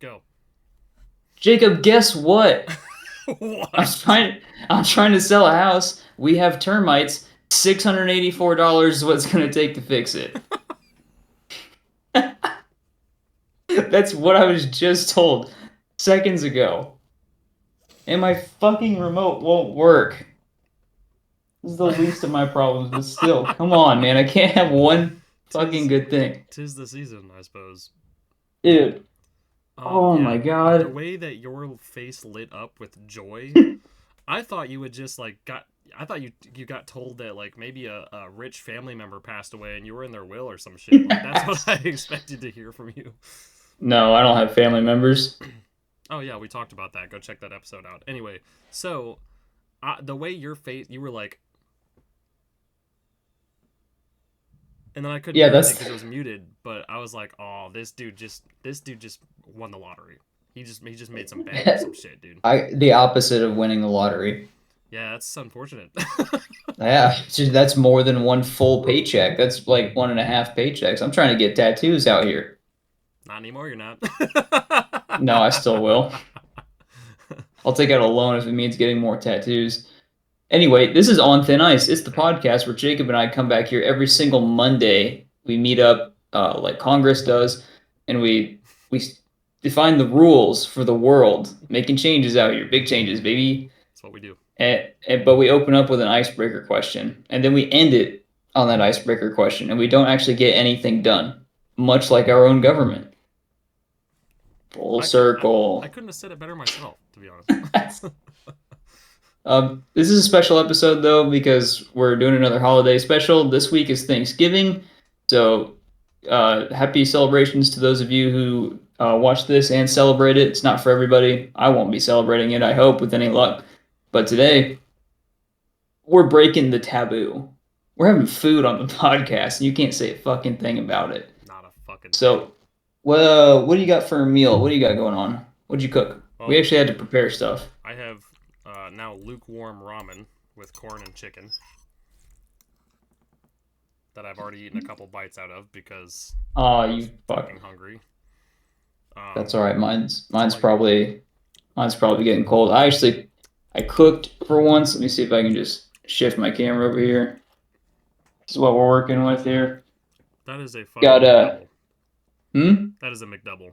Go. Jacob, guess what? I'm What? trying I'm trying to sell a house. We have termites. $684 is what it's gonna take to fix it. That's what I was just told seconds ago. And my fucking remote won't work. This is the least of my problems, but still, come on, man. I can't have one fucking tis good thing. tis the season, I suppose. Dude. Oh Yeah. my The god. way that your face lit up with joy, I thought you would just like got. I thought you got told that like maybe a rich family member passed away and you were in their will or some shit. Like that's what I expected to hear from you. No, I don't have family members. Oh yeah, we talked about that. Go check that episode out. Anyway, so the way your face, you were like, and then I couldn't Yeah, hear anything that's because it was muted. But I was like, oh, this dude just won the lottery. He just made some bank or some shit, dude. I the opposite of winning the lottery. Yeah, that's unfortunate. Yeah, that's more than one full paycheck. That's like one and a half paychecks. I'm trying to get tattoos out here. Not anymore. You're not. No, I still will. I'll take out a loan if it means getting more tattoos. Anyway, this is On Thin Ice. It's the Yeah. podcast where Jacob and I come back here every single Monday. We meet up like Congress does, and we define the rules for the world, making changes out here, big changes, baby. That's what we do. But we open up with an icebreaker question, and then we end it on that icebreaker question, and we don't actually get anything done, much like our own government. Full I could I circle. couldn't have said it better myself, to be honest. This is a special episode though because we're doing another holiday special. This week is Thanksgiving, so happy celebrations to those of you who watch this and celebrate it. It's not for everybody. I won't be celebrating it, I hope, with any luck. But today we're breaking the taboo. We're having food on the podcast, and you can't say a fucking thing about it. Not a fucking thing. So, well, what do you got for a meal? What do you got going on? What'd you cook? We Well, actually had to prepare stuff. I have now lukewarm ramen with corn and chicken that I've already eaten a couple bites out of because Oh, I you was fuck. fucking hungry. That's Um, all right. Mine's that's mine's all I got. probably mine's probably getting cold. I cooked for once. Let me see if I can just shift my camera over here. This is what we're working with here. That is a fucking Got McDouble. hmm? That is a McDouble.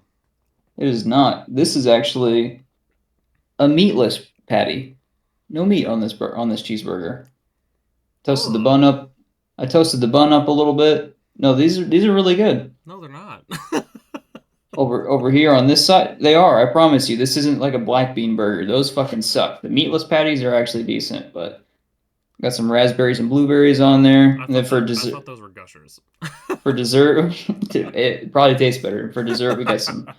It is not. This is actually a meatless patty. No meat on this cheeseburger. Toasted the Ugh. bun up. I toasted the bun up a little bit. No, these are really good. No, they're not. Over here on this side, they are. I promise you, this isn't like a black bean burger. Those fucking suck. The meatless patties are actually decent, but got some raspberries and blueberries on there. I And then thought that I thought those were gushers. for dessert, it probably tastes better. For dessert, we got some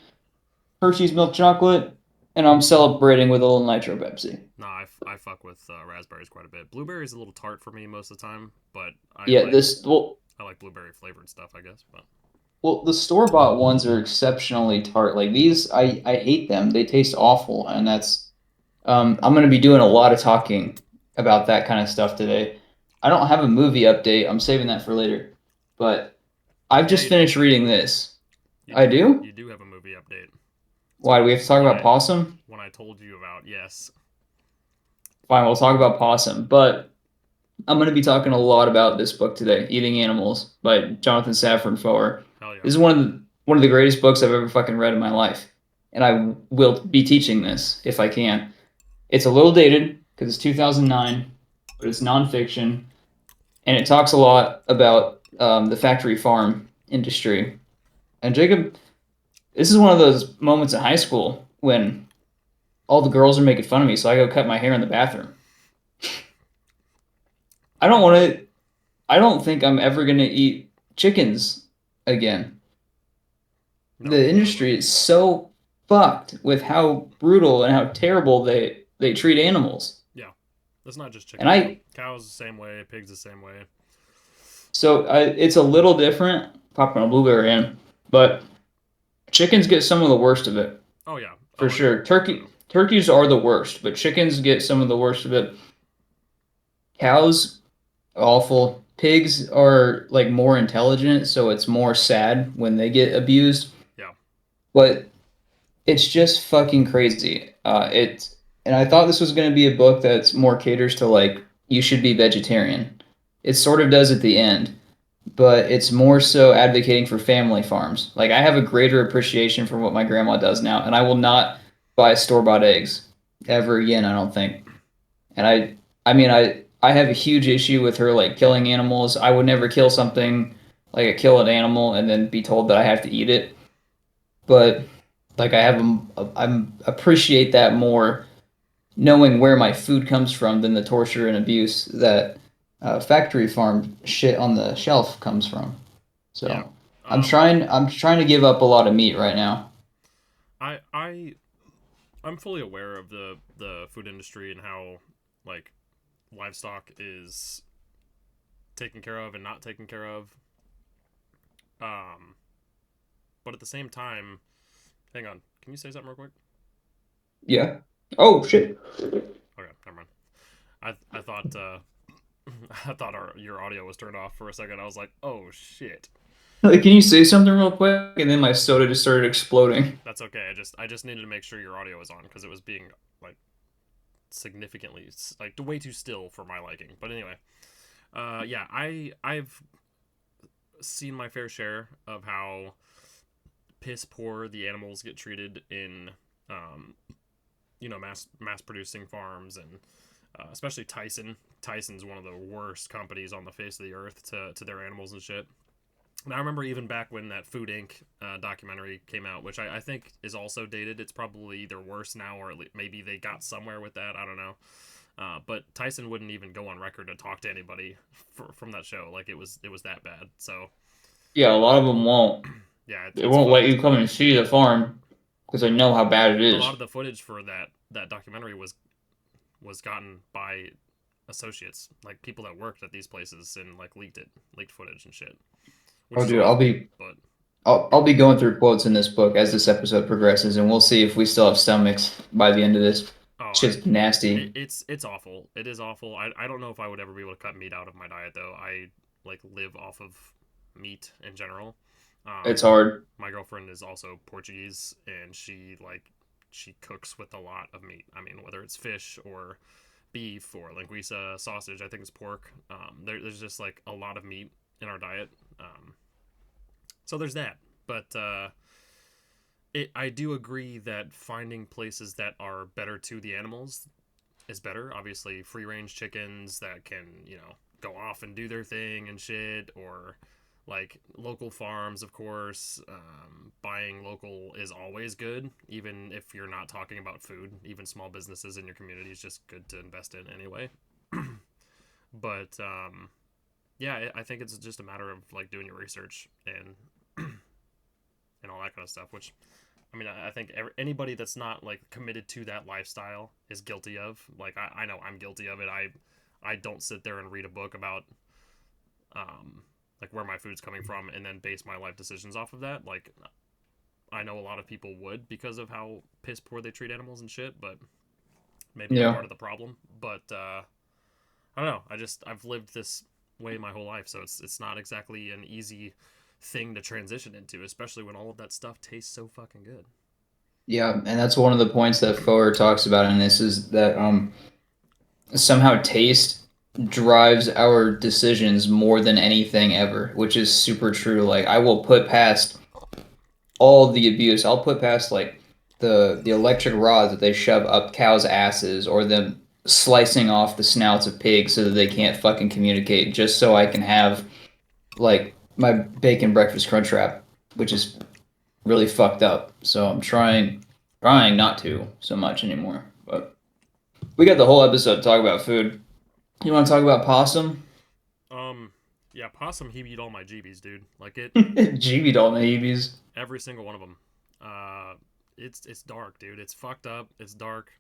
Hershey's milk chocolate, and I'm celebrating with a little nitro Pepsi. No, I fuck with raspberries quite a bit. Blueberry is a little tart for me most of the time, but Yeah, this I like blueberry flavored stuff, I guess. But the store bought ones are exceptionally tart. Like these, I hate them. They taste awful, and that's I'm gonna be doing a lot of talking about that kind of stuff today. I don't have a movie update. I'm saving that for later. But I've yeah, just you do. finished reading this. You I do. do? You do have a movie update. Why do we have to The talk one about I Possum? one I told you about. Yes. Fine, we'll talk about Possum. But I'm going to be talking a lot about this book today, Eating Animals by Jonathan Safran Foer. Hell yeah. This is one of the greatest books I've ever fucking read in my life, and I will be teaching this if I can. It's a little dated because it's 2009, but it's nonfiction, and it talks a lot about the factory farm industry. And Jacob, this is one of those moments in high school when all the girls are making fun of me, so I go cut my hair in the bathroom. I don't want to. I don't think I'm ever gonna eat chickens again. No, The never. industry is so fucked with how brutal and how terrible they treat animals. Yeah. That's not just And chickens though. I Cows the same way. Pigs the same way. it's a little different. Popping a blueberry in, but chickens get some of the worst of it Oh yeah. for Oh yeah. sure. No. Turkeys are the worst, but chickens get some of the worst of it. Cows, awful. Pigs are like more intelligent, so it's more sad when they get abused. Yeah. But It's just fucking crazy. And I thought this was going to be a book that's more caters to like you should be vegetarian. It sort of does at the end, but it's more so advocating for family farms. Like I have a greater appreciation for what my grandma does now, and I will not buy store-bought eggs ever again, I don't think. And I have a huge issue with her like killing animals. I would never kill something like kill an animal and then be told that I have to eat it. But like I'm appreciate that more knowing where my food comes from than the torture and abuse that factory farm shit on the shelf comes from. Yeah. So Um, I'm trying to give up a lot of meat right now. I I'm fully aware of the food industry and how like livestock is taken care of and not taken care of. Um, but at the same time, hang on. Can you say something real quick? Yeah. Oh shit. Okay, never mind. I thought I thought your audio was turned off for a second. I was like, oh shit. Like, can you say something real quick? And then my soda just started exploding. That's okay. I just needed to make sure your audio was on because it was being like significantly like way too still for my liking. But anyway, yeah, I've seen my fair share of how piss poor the animals get treated in um, mass producing farms and especially Tyson's one of the worst companies on the face of the earth to their animals and shit. And I remember even back when that Food Inc. Documentary came out, which I think is also dated. It's probably either worse now or maybe they got somewhere with that. I don't know. But Tyson wouldn't even go on record to talk to anybody from that show. Like it was that bad. So Yeah, a lot of them won't. yeah, They it's won't let fucked. you come and see the farm because they know how bad it A lot is. of the footage for that documentary was gotten by associates, like people that worked at these places and like leaked footage and shit, which Oh, is dude, awful. But I'll be going through quotes in this book as this episode progresses, and we'll see if we still have stomachs by the end of this. oh, It's just nasty. it's awful. It is awful. I don't know if I would ever be able to cut meat out of my diet though. I like live off of meat in general. It's Um, hard. my girlfriend is also Portuguese, and she cooks with a lot of meat. I mean, whether it's fish or beef or linguiça, sausage. I think it's pork. There's just like a lot of meat in our diet. So there's that. But I do agree that finding places that are better to the animals is better. Obviously, free range chickens that can, go off and do their thing and shit, or like local farms, of course. Buying local is always good, even if you're not talking about food. Even small businesses in your community is just good to invest in anyway. But yeah, I think it's just a matter of like doing your research and all that kind of stuff. Which I mean, I think anybody that's not like committed to that lifestyle is guilty of. Like I know I'm guilty of it. I don't sit there and read a book about like where my food's coming from and then base my life decisions off of that. Like I know a lot of people would because of how piss poor they treat animals and shit. But maybe I'm Yeah. part of the problem. But I don't know. I've lived this way my whole life, so it's not exactly an easy thing to transition into, especially when all of that stuff tastes so fucking good. Yeah, and that's one of the points that Foer talks about in this is that somehow taste drives our decisions more than anything ever, which is super true. Like I will put past all the abuse. I'll put past like the electric rods that they shove up cows' asses or them slicing off the snouts of pigs so that they can't fucking communicate just so I can have like my bacon breakfast crunch wrap, which is really fucked up. So I'm trying not to so much anymore. But we got the whole episode to talk about food. You want to talk about possum? Um, yeah, possum he eat all my GBs, dude. Like it, GB doll maybes. every single one of them. Uh, it's dark, dude. It's fucked up. It's dark,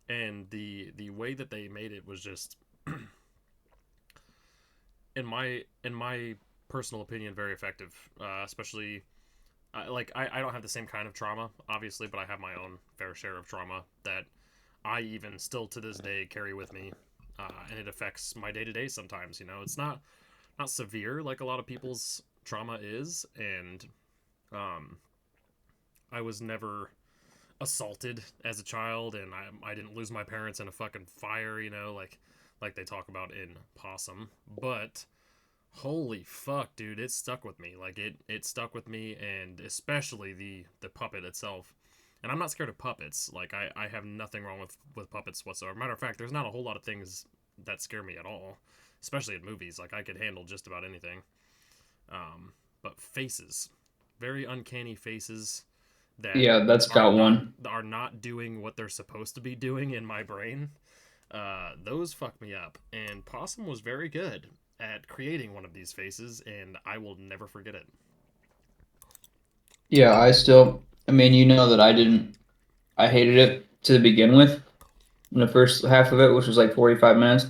and the way that they made it was just, in my personal opinion, very effective. Especially, I don't have the same kind of trauma, obviously, but I have my own fair share of trauma that I even still to this day carry with me, and it affects my day to day sometimes. It's not severe like a lot of people's trauma is, and um, I was never assaulted as a child, and I didn't lose my parents in a fucking fire, like they talk about in Possum. But holy fuck, dude, it stuck with me. Like it stuck with me, and especially the puppet itself. And I'm not scared of puppets. Like I have nothing wrong with puppets whatsoever. Matter of fact, there's not a whole lot of things that scare me at all, especially in movies. Like I could handle just about anything. But faces, very uncanny faces that Yeah, that's got one. are not doing what they're supposed to be doing in my brain. Those fuck me up. And Possum was very good at creating one of these faces, and I will never forget it. Yeah, I mean, you know that I hated it to begin with. In the first half of it, which was like 45 minutes,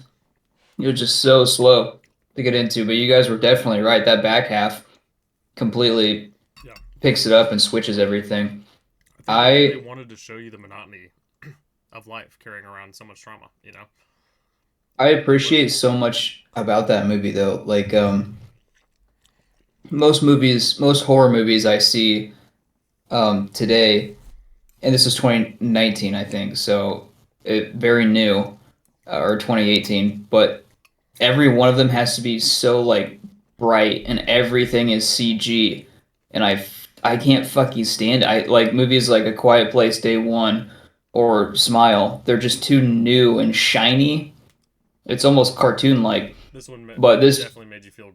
it was just so slow to get into. But you guys were definitely right. That back half completely Yeah, picks it up and switches everything. I think they I wanted to show you the monotony of life carrying around so much trauma. I Where appreciate so much about that movie though. Like most horror movies I see today, and this is 2019, I think, so very new, or 2018, but every one of them has to be so like bright and everything is CG, and I can't fucking stand it. I like movies like A Quiet Place Day One or Smile. They're just too new and shiny. It's almost cartoon like. this one But this, definitely made you feel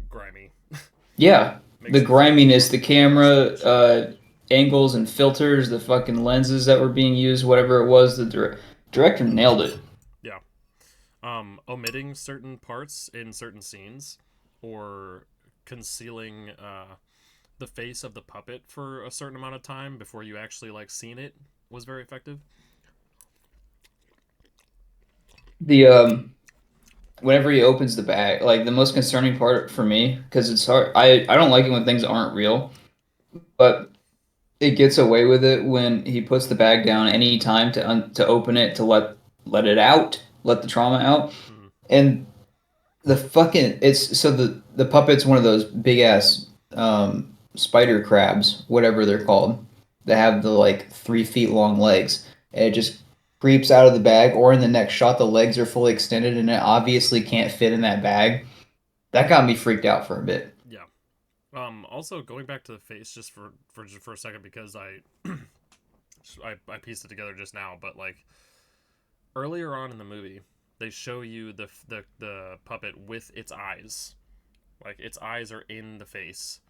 grimy. yeah, the Makes you feel griminess, the camera sludge. angles and filters, the fucking lenses that were being used, whatever it was, the director nailed it. Yeah. Omitting certain parts in certain scenes, or concealing the face of the puppet for a certain amount of time before you actually like seen it was very effective. The whenever he opens the bag, like the most concerning part for me, because it's hard. I don't like it when things aren't real, but it gets away with it when he puts the bag down any time to open it to let it out, let the trauma out, Mm. and the fucking it's so the puppet's one of those big ass spider crabs, whatever they're called, that have the like 3 feet long legs, and it just creeps out of the bag, or in the next shot the legs are fully extended and it obviously can't fit in that bag. That got me freaked out for a bit. Yeah. Also, going back to the face just for a second, because I pieced it together just now, but like earlier on in the movie, they show you the puppet with its eyes, like its eyes are in the face,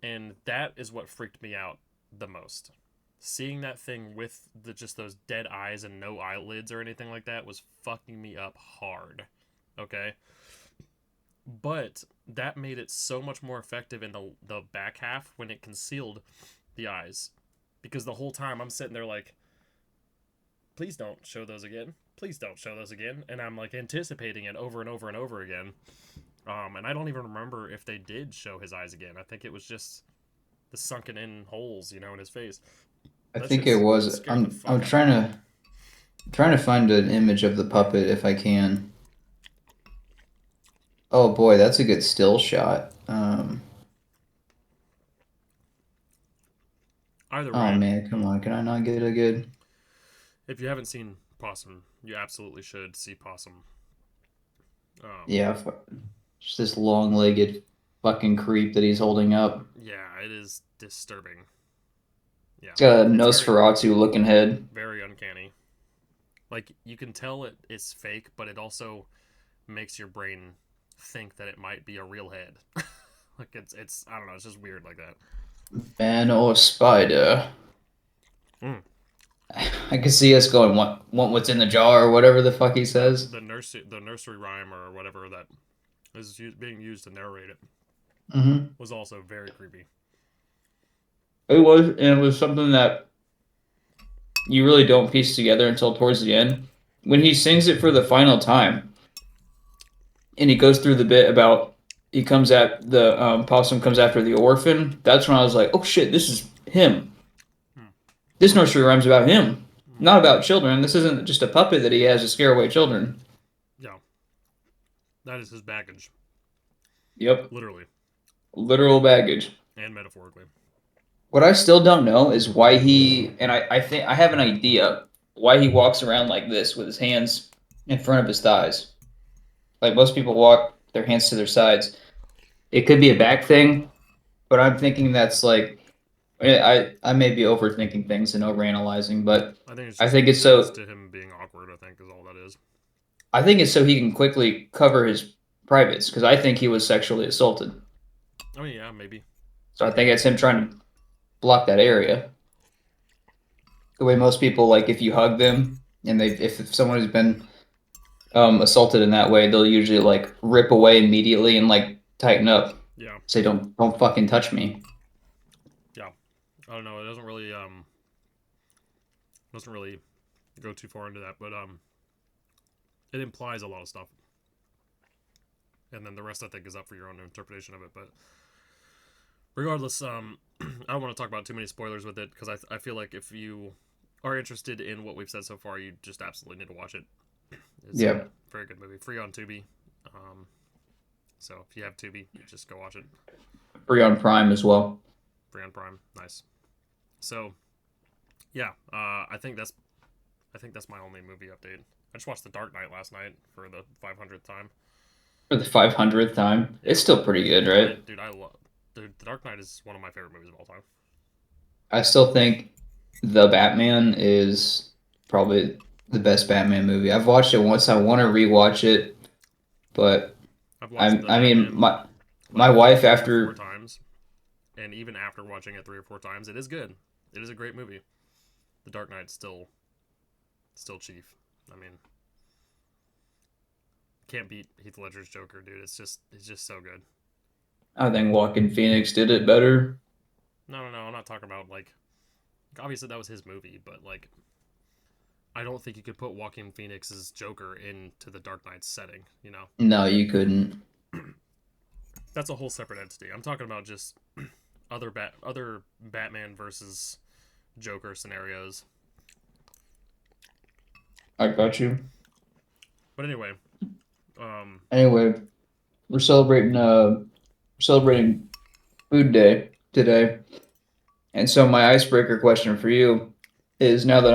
and that is what freaked me out the most. Seeing that thing with just those dead eyes and no eyelids or anything like that was fucking me up hard. Okay, but that made it so much more effective in the back half when it concealed the eyes, because the whole time I'm sitting there like, please don't show those again, please don't show those again, and I'm like anticipating it over and over and over again. And I don't even remember if they did show his eyes again. I think it was just the sunken in holes, in his face. I That think it shit was. scared the I'm fuck out of me. trying to find an image of the puppet if I can. Oh boy, that's a good still shot. Either Oh way, man, come on, can I not get a good? if you haven't seen Possum, you absolutely should see Possum. Um, Yeah, just this long-legged fucking creep that he's holding up. yeah, it is disturbing. Yeah, He's got a it's very, Nosferatu looking head. very uncanny. Like you can tell it is fake, but it also makes your brain think that it might be a real head. Like it's I don't know, it's just weird like that. Man or spider. Mm. I can see us going, want what's in the jar or whatever the fuck he says. The nursery rhyme or whatever that is being used to narrate it Hmm. was also very creepy. And it was something that you really don't piece together until towards the end. When he sings it for the final time, and he goes through the bit about he comes at the possum comes after the orphan. That's when I was like, oh shit, this is him. Hmm. This nursery rhyme's about him, Hmm. not about children. This isn't just a puppet that he has to scare away children. Yeah, that is his baggage, Yep, literally literal baggage. and metaphorically. What I still don't know is why he, and I think I have an idea why he walks around like this with his hands in front of his thighs. Like most people walk their hands to their sides. It could be a back thing, but I'm thinking that's like I may be overthinking things and overanalyzing, but I think it's I just think it's next so to him being awkward. I think is all that is. I think it's so he can quickly cover his privates because I think he was sexually assaulted. I mean, yeah, maybe. So I think it's him trying to block that area. The way most people like if you hug them and they if someone has been assaulted in that way, they'll usually like rip away immediately and like tighten up. Yeah, Say don't fucking touch me. yeah. I don't know. It doesn't really go too far into that, but it implies a lot of stuff, and then the rest I think is up for your own interpretation of it. But regardless, I don't want to talk about too many spoilers with it because I feel like if you are interested in what we've said so far, you just absolutely need to watch it. It's a Yeah, very good movie, free on Tubi. Um, so if you have Tubi, just go watch it. free on Prime as well. Free on Prime, nice. So yeah, I think that's my only movie update. I just watched The Dark Knight last night for the 500th time. For the 500th time. Yeah, It's still pretty good, right? I love. Dude, The Dark Knight is one of my favorite movies of all time. I still think The Batman is probably the best Batman movie. I've watched it once. I want to rewatch it, but I've watched The I mean Batman my like wife 3 or 4 after times, and even after watching it 3 or 4 times, it is good. It is a great movie. The Dark Knight's still chief. I mean, can't beat Heath Ledger's Joker, dude. It's just so good. I think Joaquin Phoenix did it better. No. I'm not talking about like obviously that was his movie, but like I don't think you could put Joaquin Phoenix's Joker into the Dark Knight setting. You know, No, you couldn't. that's a whole separate entity. I'm talking about just other Batman versus Joker scenarios. I got you. But anyway, um, Anyway, we're celebrating Food Day today. And so my icebreaker question for you is now that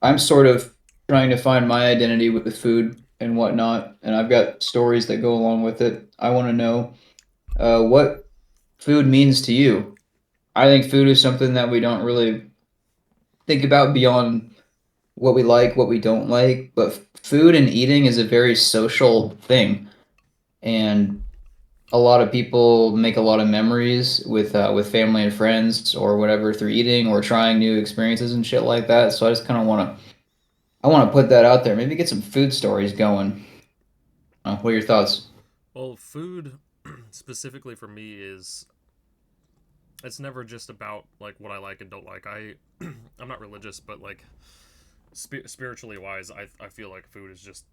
I'm sort of trying to find my identity with food and whatnot, and I've got stories that go along with it. I want to know what food means to you. I think food is something that we don't really think about beyond what we like, what we don't like, but food and eating is a very social thing, and a lot of people make a lot of memories with family and friends or whatever through eating or trying new experiences and shit like that. So I just kind of want to put that out there. Maybe get some food stories going. What are your thoughts? well, food specifically for me is it's never just about like what I like and don't like. I'm not religious, but like spiritually wise, I feel like food is just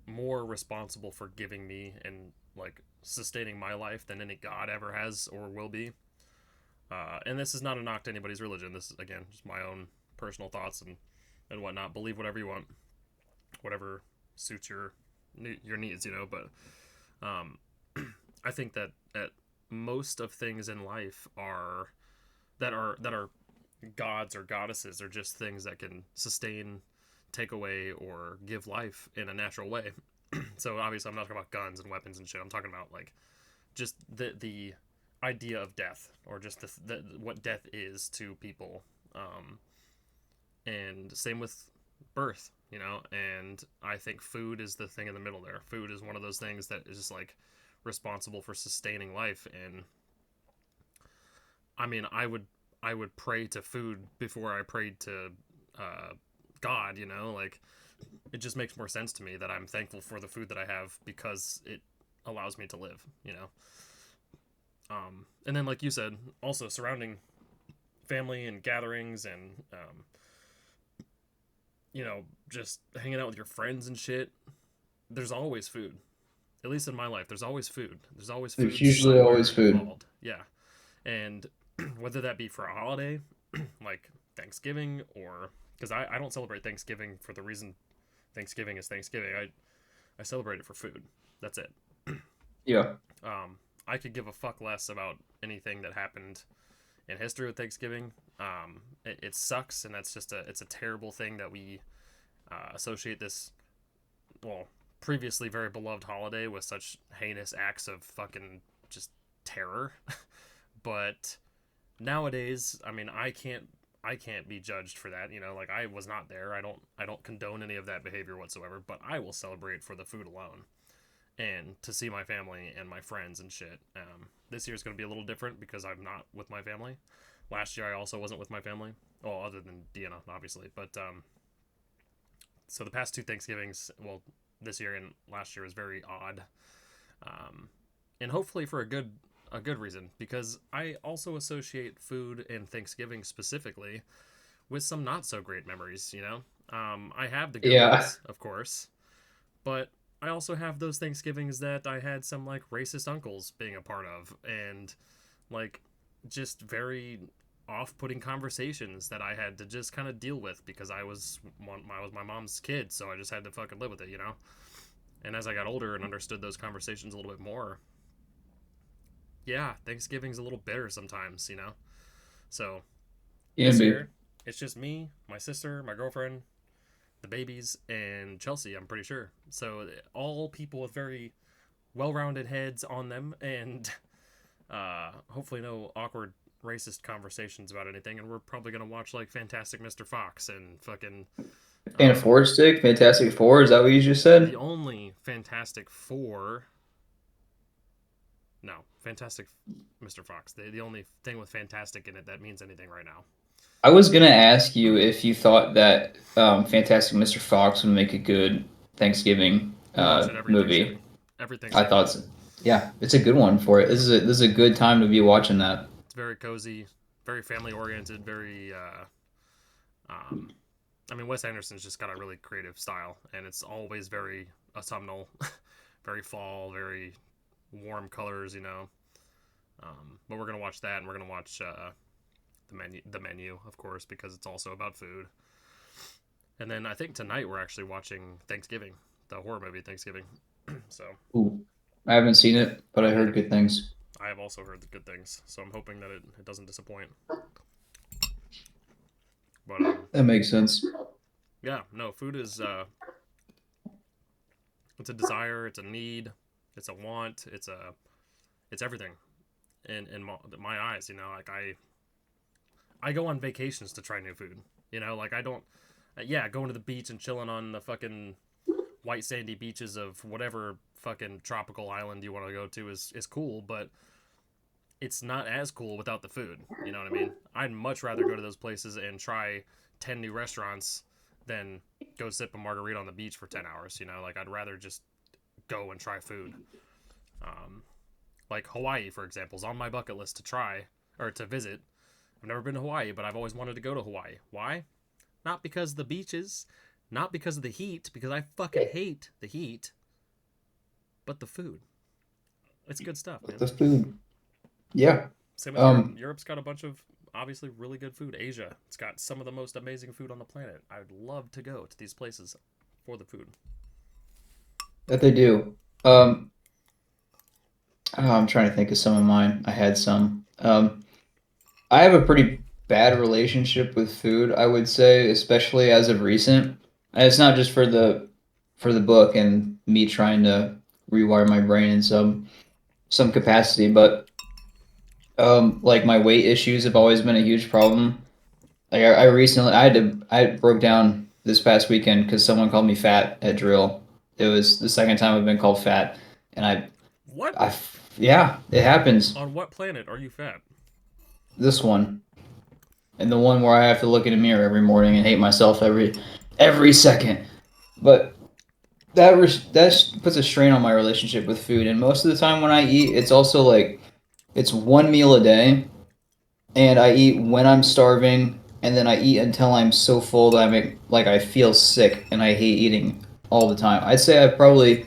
more responsible for giving me and like sustaining my life than any god ever has or will be. And this is not a knock to anybody's religion. This is again just my own personal thoughts and whatnot. Believe whatever you want, whatever suits your needs, you know. But um, I think that most of things in life are gods or goddesses are just things that can sustain, take away, or give life in a natural way. So obviously, I'm not talking about guns and weapons and shit. I'm talking about like just the idea of death or just what death is to people. Um, and same with birth, you know. And I think food is the thing in the middle there. Food is one of those things that is just like responsible for sustaining life. And I mean, I would pray to food before I prayed to uh, God. You know, like it just makes more sense to me that I'm thankful for the food that I have because it allows me to live. You know, and then like you said, also surrounding family and gatherings and you know just hanging out with your friends and shit. There's always food. At least in my life, there's always food. There's always There's food usually always somewhere food. involved. Yeah, and whether that be for a holiday like Thanksgiving or because I don't celebrate Thanksgiving for the reason Thanksgiving is Thanksgiving. I celebrate it for food. That's it. Yeah. I could give a fuck less about anything that happened in history with Thanksgiving. It sucks, and that's just it's a terrible thing that we associate this, well, previously very beloved holiday with such heinous acts of fucking just terror. But nowadays, I mean, I can't be judged for that. You know, like I was not there. I don't condone any of that behavior whatsoever. But I will celebrate for the food alone and to see my family and my friends and shit. This year's going to be a little different because I'm not with my family. Last year I also wasn't with my family. Well, other than Deanna, obviously. But so the past two Thanksgivings, well, this year and last year was very odd, um, and hopefully for a good reason, because I also associate food and Thanksgiving specifically with some not so great memories. I have the good Yeah. ones, of course, but I also have those Thanksgivings that I had some like racist uncles being a part of, and like just very off-putting conversations that I had to just kind of deal with because I was my mom's kid, so I just had to fucking live with it. And as I got older and understood those conversations a little bit more, yeah, Thanksgiving's a little bitter sometimes. So Can this be. year, it's just me, my sister, my girlfriend, the babies, and Chelsea. I'm pretty sure. So all people with very well-rounded heads on them, and hopefully no awkward racist conversations about anything. And we're probably gonna watch like Fantastic Mr. Fox and fucking And um, Ford stick, Fantastic Four. Is that what you just the said? only Fantastic Four. No, Fantastic Mr. Fox. The only thing with fantastic in it that means anything right now. I was gonna ask you if you thought that Fantastic Mr. Fox would make a good Thanksgiving We watch it every movie. Thanksgiving. Every I Thanksgiving. thought, so. Yeah, it's a good one for it. This is a good time to be watching that. It's very cozy, very family oriented, very. Um, I mean, Wes Anderson's just got a really creative style, and it's always very autumnal, very fall, very warm colors. But we're gonna watch that, and we're gonna watch the menu, of course, because it's also about food. And then I think tonight we're actually watching Thanksgiving, the horror movie Thanksgiving. So Ooh, I haven't seen it, but I I haven't heard either. good things. I have also heard the good things, so I'm hoping that it doesn't disappoint. But That makes sense. yeah, no, food is it's a desire, it's a need, it's a want, it's everything in my eyes. Like I go on vacations to try new food. Like I don't, yeah, going to the beach and chilling on the fucking white sandy beaches of whatever fucking tropical island you want to go to is cool, but it's not as cool without the food. You know what I mean? I'd much rather go to those places and try 10 new restaurants than go sip a margarita on the beach for 10 hours. Like I'd rather just go and try food. Um, like Hawaii, for example, is on my bucket list to try or to visit. I've never been to Hawaii, but I've always wanted to go to Hawaii. Why? Not because of the beaches, not because of the heat, because I fucking hate the heat, but the food. It's good stuff, man. The food. Yeah. Same with Europe. Um, Europe's got a bunch of obviously really good food. Asia, it's got some of the most amazing food on the planet. I'd love to go to these places for the food. that they do. Um, I'm trying to think of some of mine. I had some. I have a pretty bad relationship with food, I would say, especially as of recent. And it's not just for the book and me trying to rewire my brain in some capacity, but like my weight issues have always been a huge problem. Like I recently I broke down this past weekend because someone called me fat at drill. It was the second time I've been called fat, and What? I yeah, it happens. On what planet are you fat? This one and the one where I have to look in a mirror every morning and hate myself every second. But that puts a strain on my relationship with food. And most of the time when I eat, it's also like it's one meal a day, and I eat when I'm starving, and then I eat until I'm so full that I feel sick, and I hate eating all the time. I'd say I probably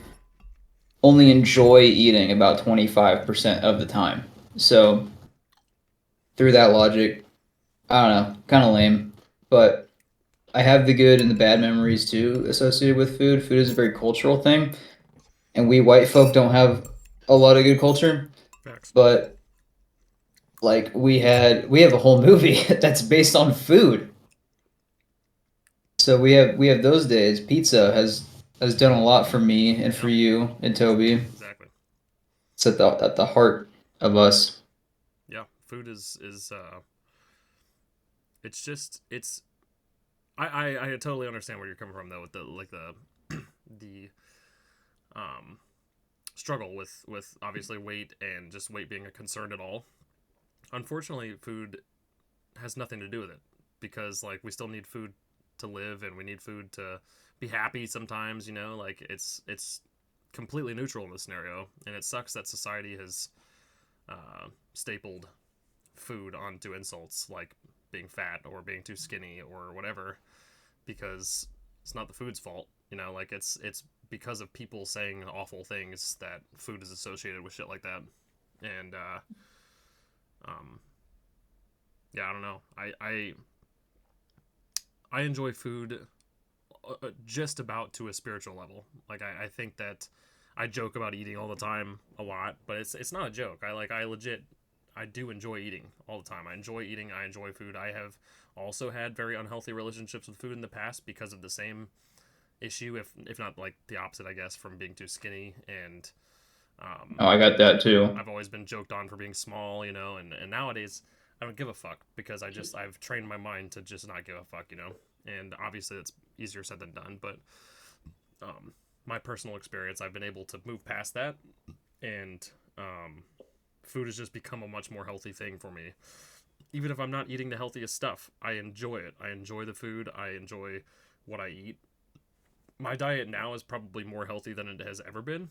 only enjoy eating about 25% of the time. So through that logic, I don't know, kind of lame, but I have the good and the bad memories too associated with food. Food is a very cultural thing, and we white folk don't have a lot of good culture. Facts. But like we have a whole movie that's based on food. So we have those days. Pizza has done a lot for me and for Yep. you and Toby. Exactly. It's at the heart of us. Yeah. Food is it's just it's I totally understand where you're coming from though with the like the um struggle with obviously weight and just weight being a concern at all. Unfortunately, food has nothing to do with it because like we still need food to live and we need food to be happy sometimes, like it's completely neutral in this scenario, and it sucks that society has stapled food onto insults like being fat or being too skinny or whatever, because it's not the food's fault. Like it's because of people saying awful things that food is associated with shit like that. And um, yeah, I don't know. I enjoy food just about to a spiritual level. Like I think that I joke about eating all the time a lot, but it's not a joke. I legit I do enjoy eating all the time. I enjoy eating. I enjoy food. I have also had very unhealthy relationships with food in the past because of the same issue, if not like the opposite, I guess, from being too skinny. And um, Oh, I got that too. I've always been joked on for being small, and nowadays I don't give a fuck because I've trained my mind to just not give a fuck. And obviously it's easier said than done, but my personal experience, I've been able to move past that, and food has just become a much more healthy thing for me. Even if I'm not eating the healthiest stuff, I enjoy it. I enjoy the food. I enjoy what I eat. My diet now is probably more healthy than it has ever been,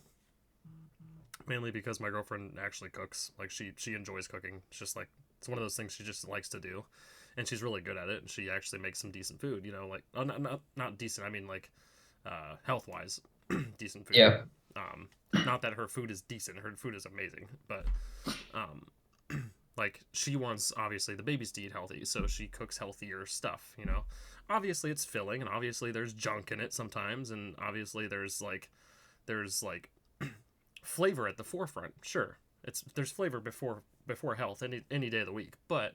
mainly because my girlfriend actually cooks. Like she enjoys cooking. It's just like it's one of those things she just likes to do, and she's really good at it. And she actually makes some decent food. Like not decent. I mean like health wise, decent food. Yeah. Um, Not that her food is decent. Her food is amazing, but um, like she wants obviously the babies to eat healthy, so she cooks healthier stuff. Obviously it's filling, and obviously there's junk in it sometimes, and obviously there's like flavor at the forefront. Sure, there's flavor before health any day of the week, but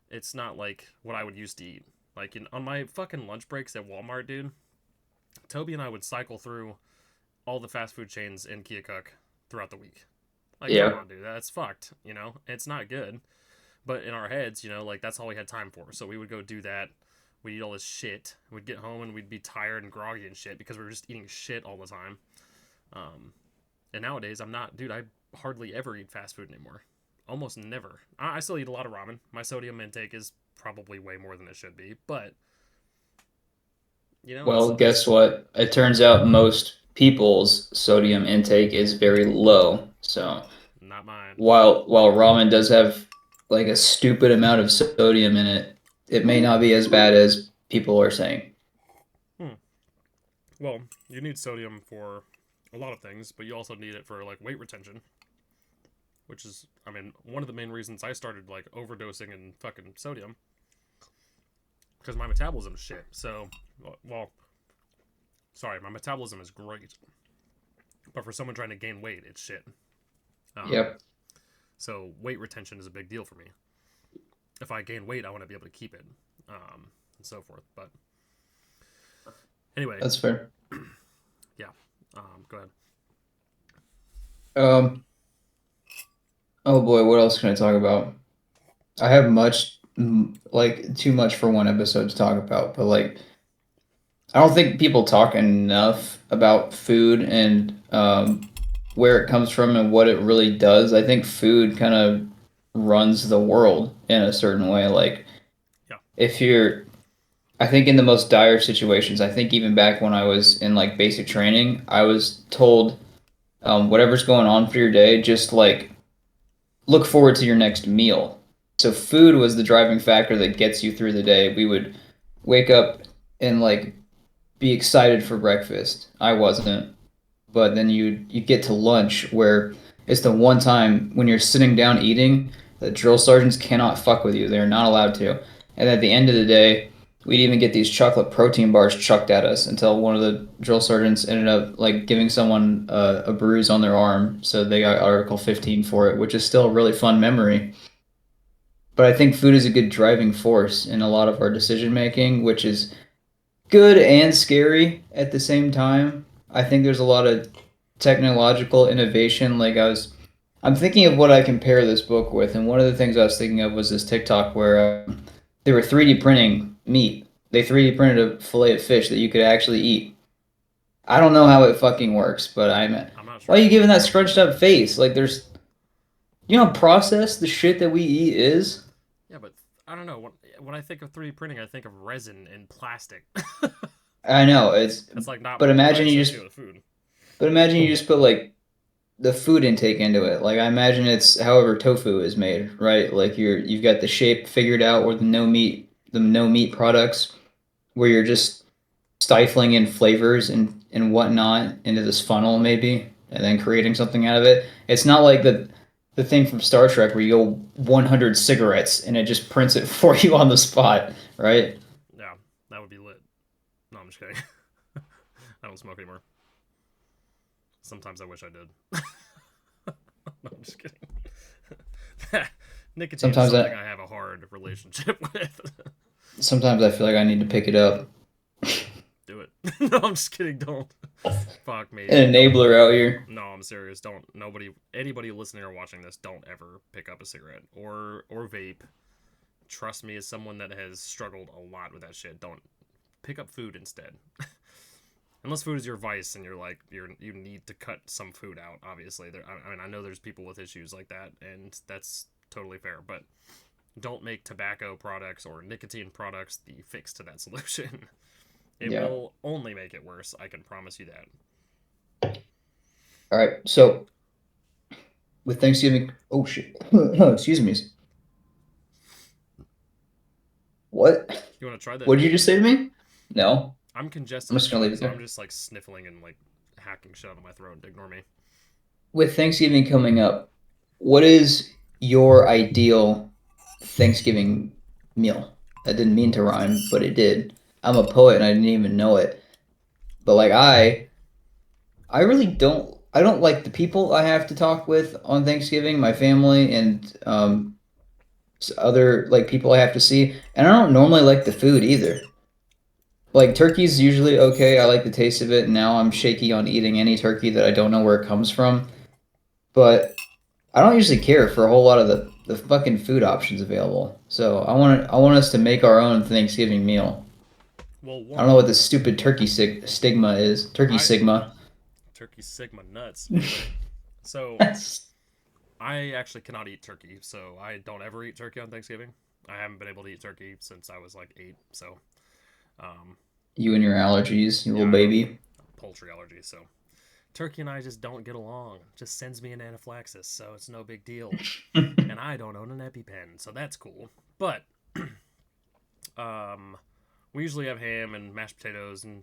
it's not like what I would used to eat. Like on my fucking lunch breaks at Walmart, dude, Toby and I would cycle through all the fast food chains in Keokuk throughout the week. Like, come Yeah. on, dude, that's fucked. It's not good. But in our heads, like that's all we had time for. So we would go do that. We'd eat all this shit. We'd get home and we'd be tired and groggy and shit because we were just eating shit all the time. Um, and nowadays, I'm not, dude. I hardly ever eat fast food anymore. Almost never. I still eat a lot of ramen. My sodium intake is probably way more than it should be, but Well, it's guess what? It turns out most people's sodium intake is very low. So not mine. while ramen does have like a stupid amount of sodium in it, it may not be as bad as people are saying. Hmm. Well, you need sodium for a lot of things, but you also need it for like weight retention, which is, I mean, one of the main reasons I started like overdosing in fucking sodium because my metabolism is shit. So, well, sorry, my metabolism is great, but for someone trying to gain weight, it's shit. Um, Yep, so weight retention is a big deal for me. If I gain weight, I want to be able to keep it, and so forth. But anyway, that's fair. yeah. Go ahead. Um, oh boy, what else can I talk about? I have like too much for one episode to talk about, but like I don't think people talk enough about food and where it comes from and what it really does. I think food kind of runs the world in a certain way. Like Yeah. if you're, I think in the most dire situations, I think even back when I was in like basic training, I was told whatever's going on for your day, just like look forward to your next meal. So food was the driving factor that gets you through the day. We would wake up and like be excited for breakfast. I wasn't, but then you get to lunch where it's the one time when you're sitting down eating the drill sergeants cannot fuck with you. They're not allowed to. And at the end of the day, we'd even get these chocolate protein bars chucked at us until one of the drill sergeants ended up like giving someone a bruise on their arm, so they got Article 15 for it, which is still a really fun memory. but I think food is a good driving force in a lot of our decision making, which is good and scary at the same time. I think there's a lot of technological innovation. I'm thinking of what I compare this book with, and one of the things I was thinking of was this TikTok where they were 3D printing meat. They 3D printed a fillet of fish that you could actually eat. I don't know how it fucking works, but I'm not sure why are you it giving works that either. scrunched up face? Like you know how processed the shit that we eat is? Yeah, but I don't know. When I think of 3D printing, I think of resin and plastic. I know it's, That's like not but what I imagine you associate just, with food. but imagine you just put like the food intake into it. Like I imagine it's however tofu is made, right? Like you've got the shape figured out or the no meat products where you're just stifling in flavors and whatnot into this funnel maybe and then creating something out of it. It's not like the thing from Star Trek where you go 100 cigarettes and it just prints it for you on the spot, right? Yeah, that would be lit. No, I'm just kidding. I don't smoke anymore. Sometimes I wish I did. No, I'm just kidding. Nicotine is Sometimes something I I have a hard relationship with. sometimes I feel like I need to pick it up. Do it. No, I'm just kidding. Don't. Fuck me. An Don't. enabler out here. No, I'm serious. Don't. Anybody listening or watching this, don't ever pick up a cigarette or vape. Trust me, as someone that has struggled a lot with that shit, don't pick up food instead. Unless food is your vice and you need to cut some food out. Obviously, I mean, I know there's people with issues like that, and that's totally fair. But don't make tobacco products or nicotine products the fix to that solution. It Yeah. will only make it worse. I can promise you that. All right. So with Thanksgiving, oh shit. Excuse me. What? You want to try that What did you vape? just say to me? No. I'm I'm congested just as gonna leave fuck, it so I'm there. just like sniffling and like hacking shit out of my throat. Ignore me. With Thanksgiving coming up, what is your ideal Thanksgiving meal? That didn't mean to rhyme, but it did. I'm a poet and I didn't even know it. But like I really I don't like the people I have to talk with on Thanksgiving, my family and other like people I have to see, and I don't normally like the food either. Like turkey's usually okay. I like the taste of it. And now I'm shaky on eating any turkey that I don't know where it comes from. But I don't usually care for a whole lot of the fucking food options available. So I want us to make our own Thanksgiving meal. Well, I don't know one, what this stupid stigma is. Turkey I sigma. turkey sigma nuts. Anyway, so I actually cannot eat turkey, so I don't ever eat turkey on Thanksgiving. I haven't been able to eat turkey since I was like 8. So, um, You and your allergies, you yeah, little I have baby. a poultry allergy, so turkey and I just don't get along. Just sends me an anaphylaxis, so it's no big deal. And I don't own an EpiPen, so that's cool. But um, we usually have ham and mashed potatoes and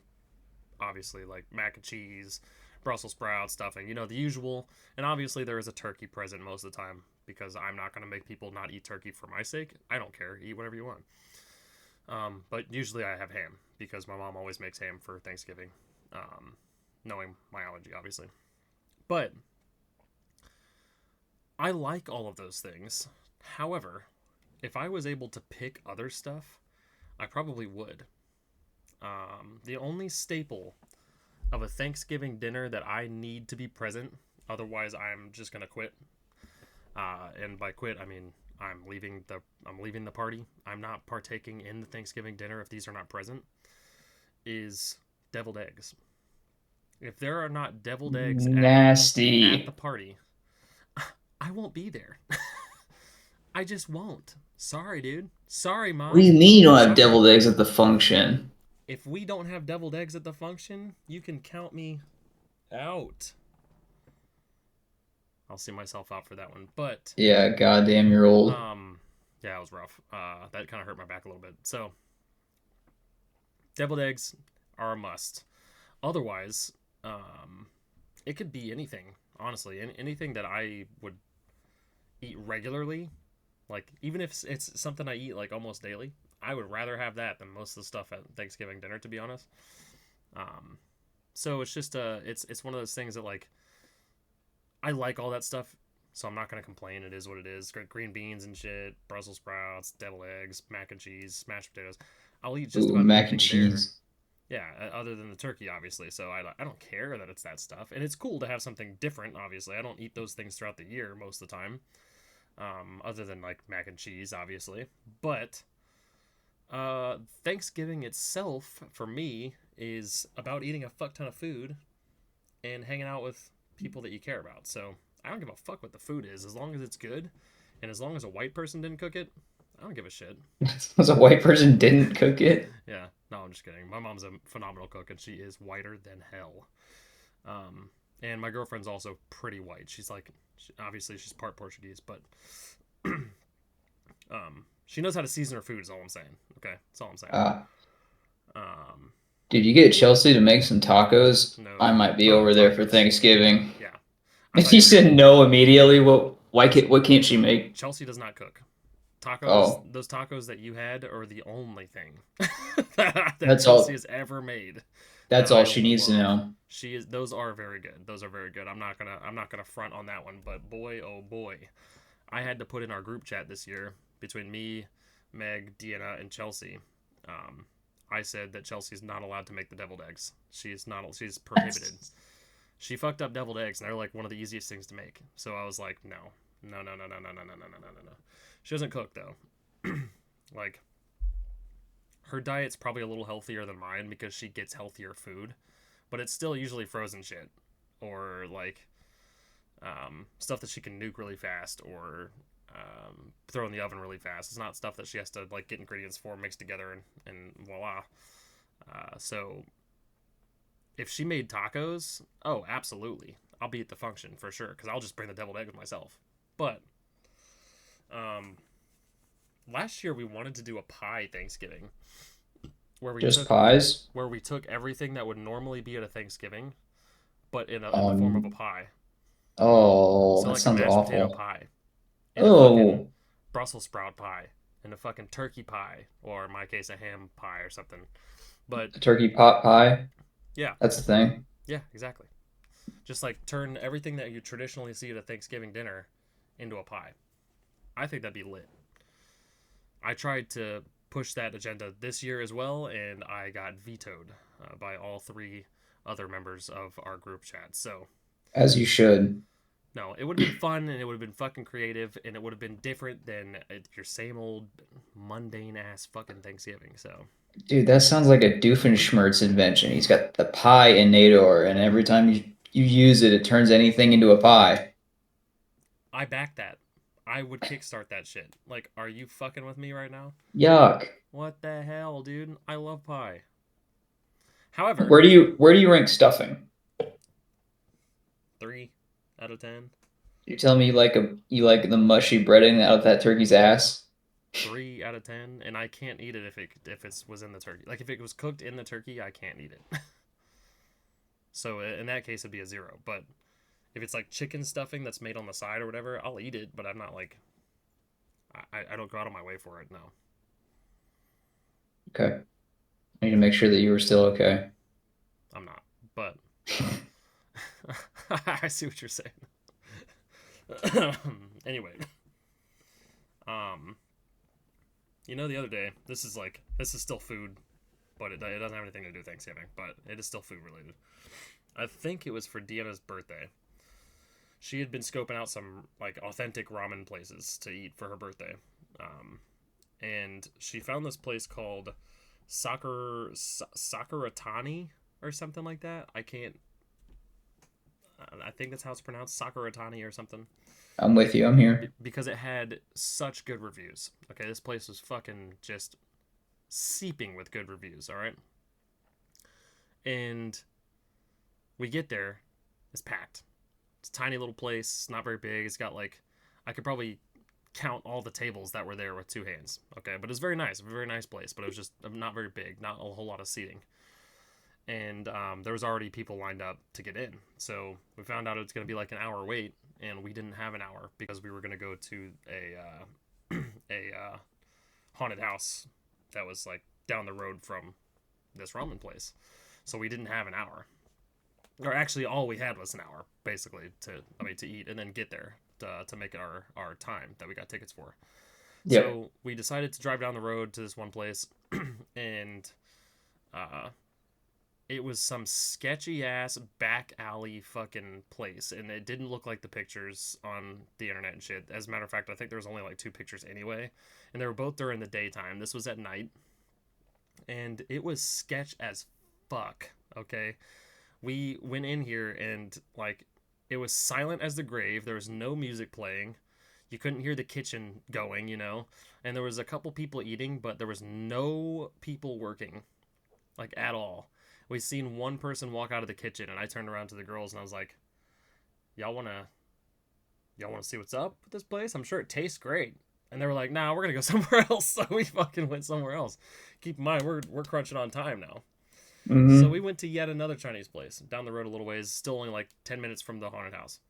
obviously like mac and cheese, Brussels sprouts, stuffing, the usual. And obviously there is a turkey present most of the time because I'm not going to make people not eat turkey for my sake. I don't care. Eat whatever you want. But usually I have ham because my mom always makes ham for Thanksgiving, knowing my allergy, obviously. But I like all of those things. However, if I was able to pick other stuff, I probably would. The only staple of a Thanksgiving dinner that I need to be present, otherwise I'm just gonna quit. And by quit, I mean I'm leaving the party. I'm not partaking in the Thanksgiving dinner if these are not present. Is deviled eggs. If there are not deviled eggs at the Nasty. party, I won't be there. I just won't. Sorry, dude. Sorry, What do you mom. mean you don't have Sorry. deviled eggs at the function? If we don't have deviled eggs at the function, you can count me out. I'll see myself out for that one. But Yeah, goddamn, you're old. yeah, it was rough. That kind of hurt my back a little bit. So deviled eggs are a must. Otherwise, um, it could be anything. Honestly, anything that I would eat regularly, like even if it's something I eat like almost daily, I would rather have that than most of the stuff at Thanksgiving dinner. To be honest, um, so it's just it's one of those things that like I like all that stuff. So I'm not gonna complain. It is what it is. Green beans and shit, Brussels sprouts, deviled eggs, mac and cheese, mashed potatoes. I'll eat just Ooh, about mac and anything there. cheese. Yeah, other than the turkey, obviously. So I don't care that it's that stuff, and it's cool to have something different. Obviously, I don't eat those things throughout the year most of the time, other than like mac and cheese, obviously. But Thanksgiving itself for me is about eating a fuck ton of food and hanging out with people that you care about. So I don't give a fuck what the food is as long as it's good, and as long as a white person didn't cook it, I don't give a shit. Was a white person didn't cook it? Yeah, no, I'm just kidding. My mom's a phenomenal cook, and she is whiter than hell. And my girlfriend's also pretty white. She's like, obviously she's part Portuguese, but she knows how to season her food. Is all I'm saying. Okay, that's all I'm saying. Uh, Um, did you get Chelsea to make some tacos? I no might be over there for tacos. Thanksgiving. Yeah, I thought You you were said no immediately. What can't she make? Chelsea does not cook. Tacos, Oh, those tacos that you had are the only thing that that's Chelsea all. has ever made that That's I all she needs to love. know. She is. Those are very good. Those are very good. I'm not gonna front on that one. But boy, oh boy, I had to put in our group chat this year between me, Meg, Deanna, and Chelsea. Um, I said that Chelsea's not allowed to make the deviled eggs. She's not. She's prohibited. She fucked up deviled eggs, and they're like one of the easiest things to make. So I was like, no, no, no, no, no, no, no, no, no, no, no, no. She doesn't cook though. Like her diet's probably a little healthier than mine because she gets healthier food, but it's still usually frozen shit or like stuff that she can nuke really fast or throw in the oven really fast. It's not stuff that she has to like get ingredients for, mix together, and voila. So if she made tacos, oh, absolutely, I'll be at the function for sure because I'll just bring the deviled egg with myself. But um, last year we wanted to do a pie Thanksgiving where we Just took pies? everything that would normally be at a Thanksgiving, but in the form of a Um, pie. oh, So that like a sounds mashed potato awful. pie, and a fucking Oh, Brussels sprout pie, and a fucking turkey pie, or in my case a ham pie or something. But a turkey pot pie. yeah, That's the thing. yeah, exactly. Just like turn everything that you traditionally see at a Thanksgiving dinner into a pie. I think that'd be lit. I tried to push that agenda this year as well, and I got vetoed by all three other members of our group chat. So, As you should. no, it would have been fun and it would have been fucking creative and it would have been different than your same old mundane ass fucking Thanksgiving. So, Dude, that sounds like a Doofenshmirtz invention. He's got the pie in Nador, and every time you use it, it turns anything into a pie. I back that. I would kickstart that shit. Like, are you fucking with me right now? Yuck. What the hell, dude? I love pie. However, Where do you rank stuffing? 3 out of 10. You tell me you like the mushy breading out of that turkey's ass? 3 out of 10, and I can't eat it if it was in the turkey. Like if it was cooked in the turkey, I can't eat it. So in that case, it'd be a 0. But if it's like chicken stuffing that's made on the side or whatever, I'll eat it. But I'm not like I don't go out of my way for it. No, Okay. I need to make sure that you were still okay. I'm not. But I see what you're saying. Anyway, um, the other day, this is still food, but it doesn't have anything to do with Thanksgiving, but it is still food related. I think it was for Deanna's birthday. She had been scoping out some like authentic ramen places to eat for her birthday, um, and she found this place called Sakuratani or something like that. I can't. I think that's how it's pronounced, Sakuratani or something. I'm with you. I'm here. Because it had such good reviews. Okay, this place was fucking just seeping with good reviews. All right, and we get there, it's packed. It's a tiny little place. It's not very big. It's got like, I could probably count all the tables that were there with 2 hands. Okay, but it's very nice, a very nice place. But it was just not very big, not a whole lot of seating, and there was already people lined up to get in. So we found out it was going to be like an hour wait, and we didn't have an hour because we were going to go to a haunted house that was like down the road from this ramen place. So we didn't have an hour, or actually all we had was an hour basically to eat and then get there. to make it our time that we got tickets for. Yep. So we decided to drive down the road to this one place, and uh, it was some sketchy ass back alley fucking place, and it didn't look like the pictures on the internet and shit. As a matter of fact, I think there was only like two pictures anyway, and they were both during the daytime. This was at night, and it was sketch as fuck. Okay, we went in here and like it was silent as the grave. There was no music playing. You couldn't hear the kitchen going, and there was a couple people eating, but there was no people working like at all. We seen one person walk out of the kitchen, and I turned around to the girls and I was like, "Y'all wanna see what's up with this place? I'm sure it tastes great." And they were like, "Nah, we're gonna go somewhere else." So we fucking went somewhere else. Keep in mind, we're crunching on time now. So we Mm-hmm. went to yet another Chinese place down the road a little ways, still only like 10 minutes from the haunted house.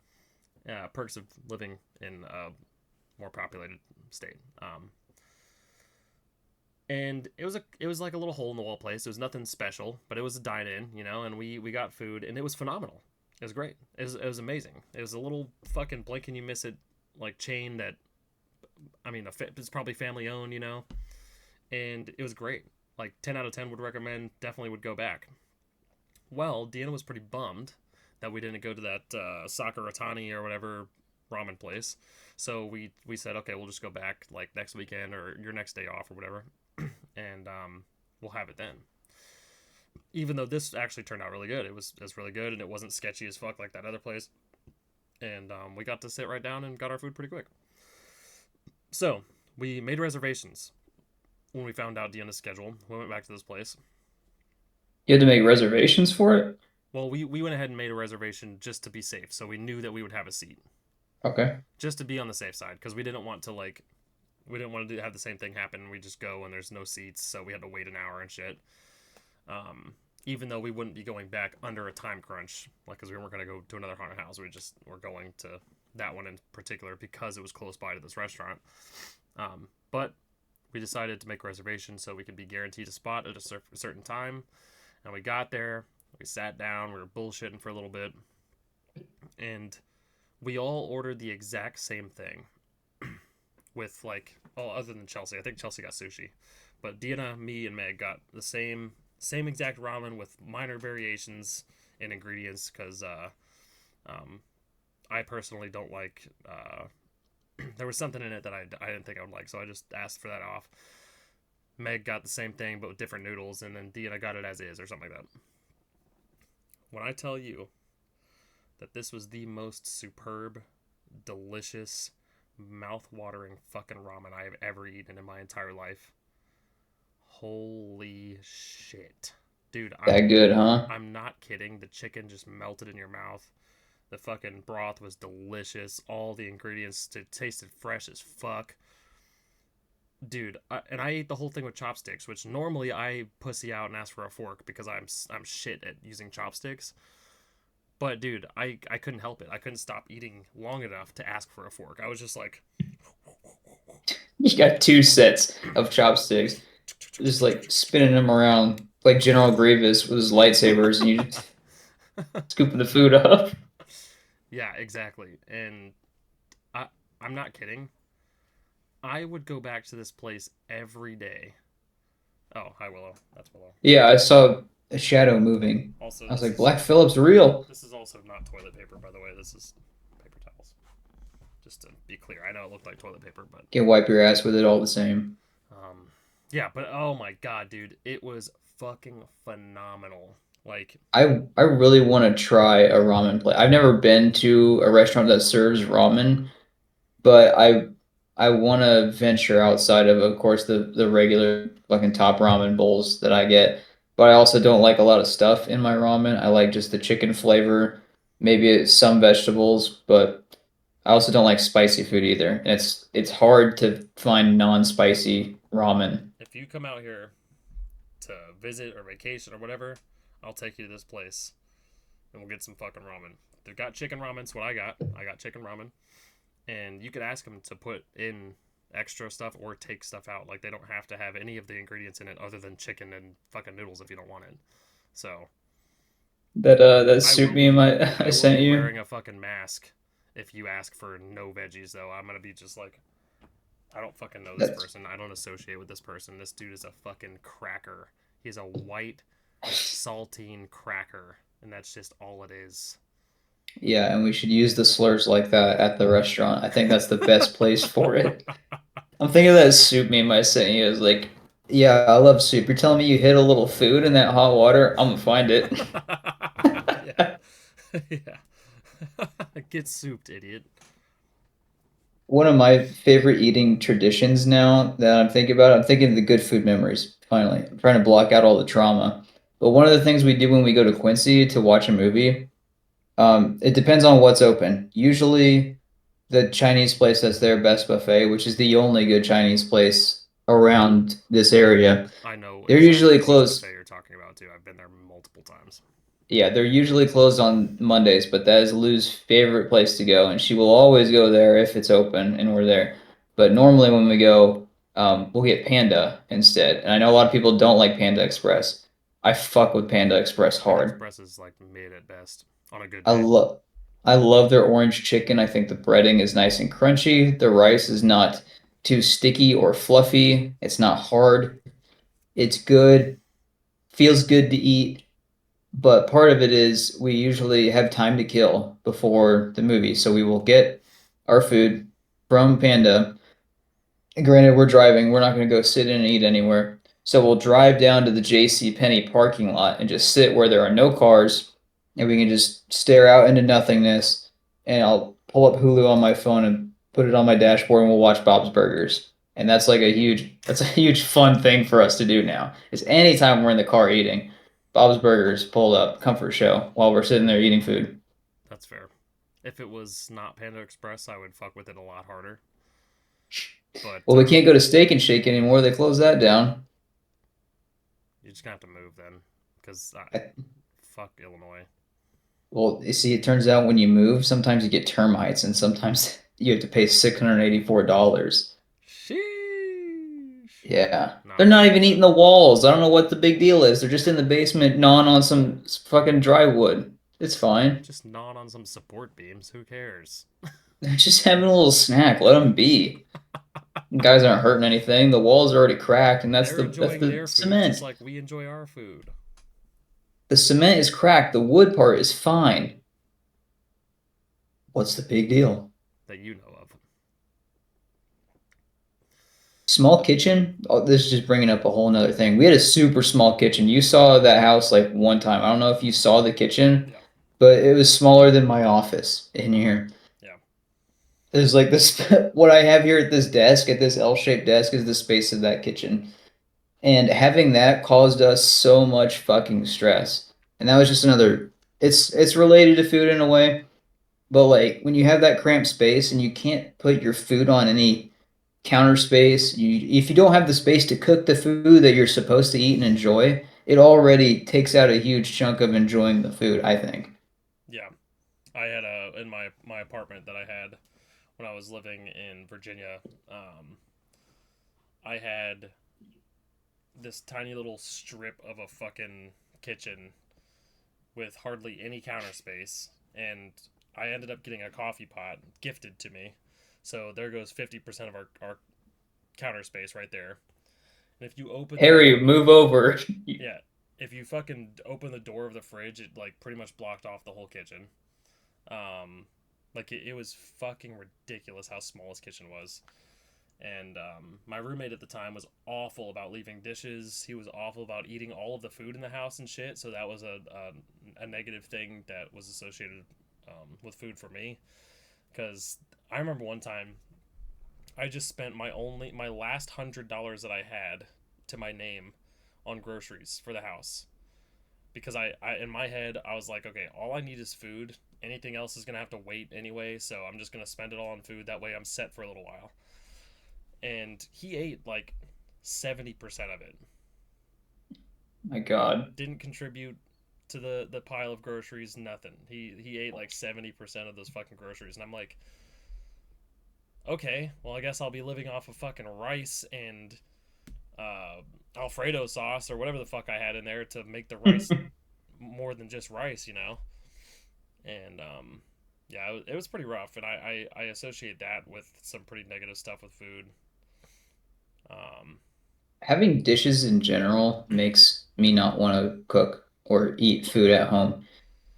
Perks of living in a more populated state. And it was like a little hole in the wall place. It was nothing special, but it was a dine in, and we got food, and it was phenomenal. It was great. It was amazing. It was a little fucking blink and you miss it like chain that, I mean, it's probably family owned, and it was great. Like 10 out of 10 would recommend. Definitely would go back. Well, Deanna was pretty bummed that we didn't go to that Sakaratani or whatever ramen place. So we said, okay, we'll just go back like next weekend or your next day off or whatever, and we'll have it then. Even though this actually turned out really good, it was really good and it wasn't sketchy as fuck like that other place. And we got to sit right down and got our food pretty quick. So we made reservations when we found out Deanna's schedule. We went back to this place. You had to make reservations for it? Well, we went ahead and made a reservation just to be safe, so we knew that we would have a seat, Okay. just to be on the safe side, because we didn't want to have the same thing happen. We just go and there's no seats, so we had to wait an hour and shit. Even though we wouldn't be going back under a time crunch, like because we weren't going to go to another haunted house, we just were going to that one in particular because it was close by to this restaurant. But we decided to make a reservation so we could be guaranteed a spot at a certain time. And we got there, we sat down, we were bullshitting for a little bit, and we all ordered the exact same thing. With like, oh, other than Chelsea, I think Chelsea got sushi, but Deanna, me, and Meg got the same exact ramen with minor variations in ingredients because um, I personally don't like. There was something in it that I didn't think I would like, so I just asked for that off. Meg got the same thing but with different noodles, and then Deanna got it as is or something like that. When I tell you that this was the most superb, delicious, mouth-watering fucking ramen I have ever eaten in my entire life. Holy shit. Dude, That good, huh? I'm not kidding. The chicken just melted in your mouth. The fucking broth was delicious. All the ingredients tasted fresh as fuck. Dude, and I ate the whole thing with chopsticks, which normally I pussy out and ask for a fork because I'm shit at using chopsticks. But dude, I couldn't help it. I couldn't stop eating long enough to ask for a fork. I was just like, You got two sets of chopsticks, just like spinning them around like General Grievous with his lightsabers, and you just scooping the food up. yeah, exactly. And I I'm not kidding. I would go back to this place every day. Oh, hi Willow. That's Willow. Yeah, I saw a shadow moving. Also, I was like, Black Phillip's real. this is also not toilet paper, by the way. This is paper towels. Just to be clear, I know it looked like toilet paper, but Can wipe your ass with it all the same. um, yeah. But oh my god, dude, it was fucking phenomenal. Like, I really want to try a ramen place. I've never been to a restaurant that serves ramen, but I want to venture outside of course, the regular fucking top ramen bowls that I get. But I also don't like a lot of stuff in my ramen. I like just the chicken flavor, maybe some vegetables, but I also don't like spicy food either. And it's hard to find non-spicy ramen. if you come out here to visit or vacation or whatever, I'll take you to this place and we'll get some fucking ramen. They've got chicken ramen. It's what I got. I got chicken ramen, and you could ask them to put in extra stuff or take stuff out. Like they don't have to have any of the ingredients in it other than chicken and fucking noodles if you don't want it. So That I soup will be meme I I will sent be you. wearing a fucking mask If you ask for no veggies, though, I'm gonna be just like, I don't fucking know this That's person. I don't associate with this person. This dude is a fucking cracker. He's a white saltine cracker, and that's just all it is. yeah, and we should use the slurs like that at the restaurant. I think that's the best place for it. I'm thinking of that soup meme I sent you. It's like, yeah, I love soup. You're telling me you hid a little food in that hot water? I'm gonna find it. Yeah. Yeah. Get souped, idiot. One of my favorite eating traditions now that I'm thinking about, I'm thinking of the good food memories. Finally, I'm trying to block out all the trauma. But one of the things we do when we go to Quincy to watch a movie, it depends on what's open. Usually, the Chinese place that's their best buffet, which is the only good Chinese place around this area, I know they're exactly usually which closed. buffet you're talking about, too. I've been there multiple times. Yeah, they're usually closed on Mondays, but that is Lou's favorite place to go, and she will always go there if it's open and we're there. But normally when we go, we'll get Panda instead. And I know a lot of people don't like Panda Express. I fuck with Panda Express Panda hard. Express is like mid at best on a good I day. love I love their orange chicken. I think the breading is nice and crunchy. The rice is not too sticky or fluffy. It's not hard. It's good. Feels good to eat. But part of it is we usually have time to kill before the movie. So we will get our food from Panda. Granted, we're driving. We're not going to go sit in and eat anywhere. So we'll drive down to the J.C. Penney parking lot and just sit where there are no cars, and we can just stare out into nothingness. And I'll pull up Hulu on my phone and put it on my dashboard, and we'll watch Bob's Burgers. And that's a huge fun thing for us to do now. Is anytime we're in the car eating, Bob's Burgers pulled up, comfort show while we're sitting there eating food. That's fair. If it was not Panda Express, I would fuck with it a lot harder. But Well, we can't go to Steak and Shake anymore. They closed that down. you're just gonna have to move then, because fuck Illinois. Well, you see, it turns out when you move, sometimes you get termites, and sometimes you have to pay $684. Sheesh. Yeah, Not they're a not fan of even that. eating the walls. I don't know what the big deal is. They're just in the basement gnawing on some fucking dry wood. It's fine. Just gnawing on some support beams. Who cares? They're just having a little snack. Let them be. Guys aren't hurting anything. The walls are already cracked, and They're that's enjoying the their food just cement. like we enjoy our food. The cement is cracked. The wood part is fine. What's the big deal? That you know of. Small kitchen. Oh, this is just bringing up a whole nother thing. We had a super small kitchen. You saw that house like one time. I don't know if you saw the kitchen, Yeah. but it was smaller than my office in here. Yeah. There's like this, what I have here at this desk, at this L-shaped desk, is the space of that kitchen. And having that caused us so much fucking stress. And that was just another, it's related to food in a way, but like when you have that cramped space and you can't put your food on any counter space. If you don't have the space to cook the food that you're supposed to eat and enjoy, it already takes out a huge chunk of enjoying the food, I think. Yeah. I had in my apartment that I had when I was living in Virginia. I had this tiny little strip of a fucking kitchen with hardly any counter space, and I ended up getting a coffee pot gifted to me. So there goes 50% of our counter space right there. And if you open the Harry, move over. yeah, if you fucking open the door of the fridge, it like pretty much blocked off the whole kitchen. Um, like it was fucking ridiculous how small his kitchen was. And my roommate at the time was awful about leaving dishes. He was awful about eating all of the food in the house and shit. So that was a negative thing that was associated with food for me. Because I remember one time I just spent my last $100 that I had to my name on groceries for the house. Because I in my head I was like, okay, all I need is food. Anything else is gonna have to wait anyway, so I'm just gonna spend it all on food. That way I'm set for a little while. And he ate like 70% of it. My God. Didn't contribute to the pile of groceries, nothing. He ate like 70% of those fucking groceries, and I'm like, okay, well I guess I'll be living off of fucking rice and uh, Alfredo sauce or whatever the fuck I had in there to make the rice more than just rice, you know. And Yeah, it was pretty rough, and I associate that with some pretty negative stuff with food. Um, Having dishes in general makes me not want to cook or eat food at home.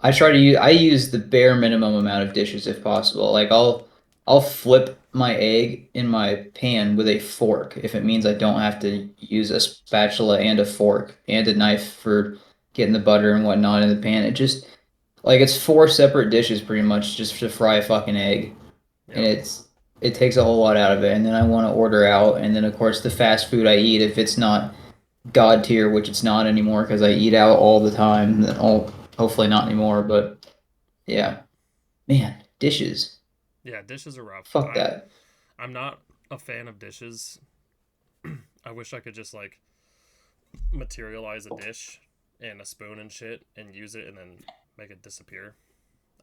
I use the bare minimum amount of dishes if possible. Like I'll flip my egg in my pan with a fork if it means I don't have to use a spatula and a fork and a knife for getting the butter and whatnot in the pan. It just like it's four separate dishes pretty much just to fry a fucking egg. And yep. it takes a whole lot out of it. And then I want to order out and then of course the fast food I eat if it's not god tier, which it's not anymore because I eat out all the time. Oh, hopefully not anymore, but yeah. Man, dishes. Yeah, dishes are rough. Fuck that. I'm not a fan of dishes. I wish I could just like materialize a dish and a spoon and shit and use it and then make it disappear.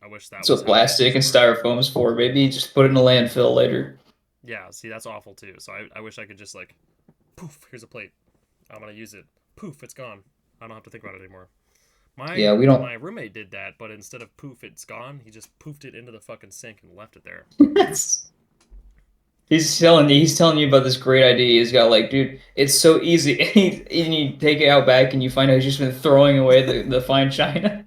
I wish that That's was what how plastic dishes and worked. styrofoam's for, baby. Just put it in a landfill later. Yeah, see, that's awful too. So I wish I could just like, poof, here's a plate. I'm gonna use it. Poof, it's gone. I don't have to think about it anymore. My Yeah, we don't. my roommate did that, but instead of poof, it's gone, he just poofed it into the fucking sink and left it there. He's telling you about this great idea he's got. Like, dude, it's so easy. And you take it out back and you find out he's just been throwing away the fine china.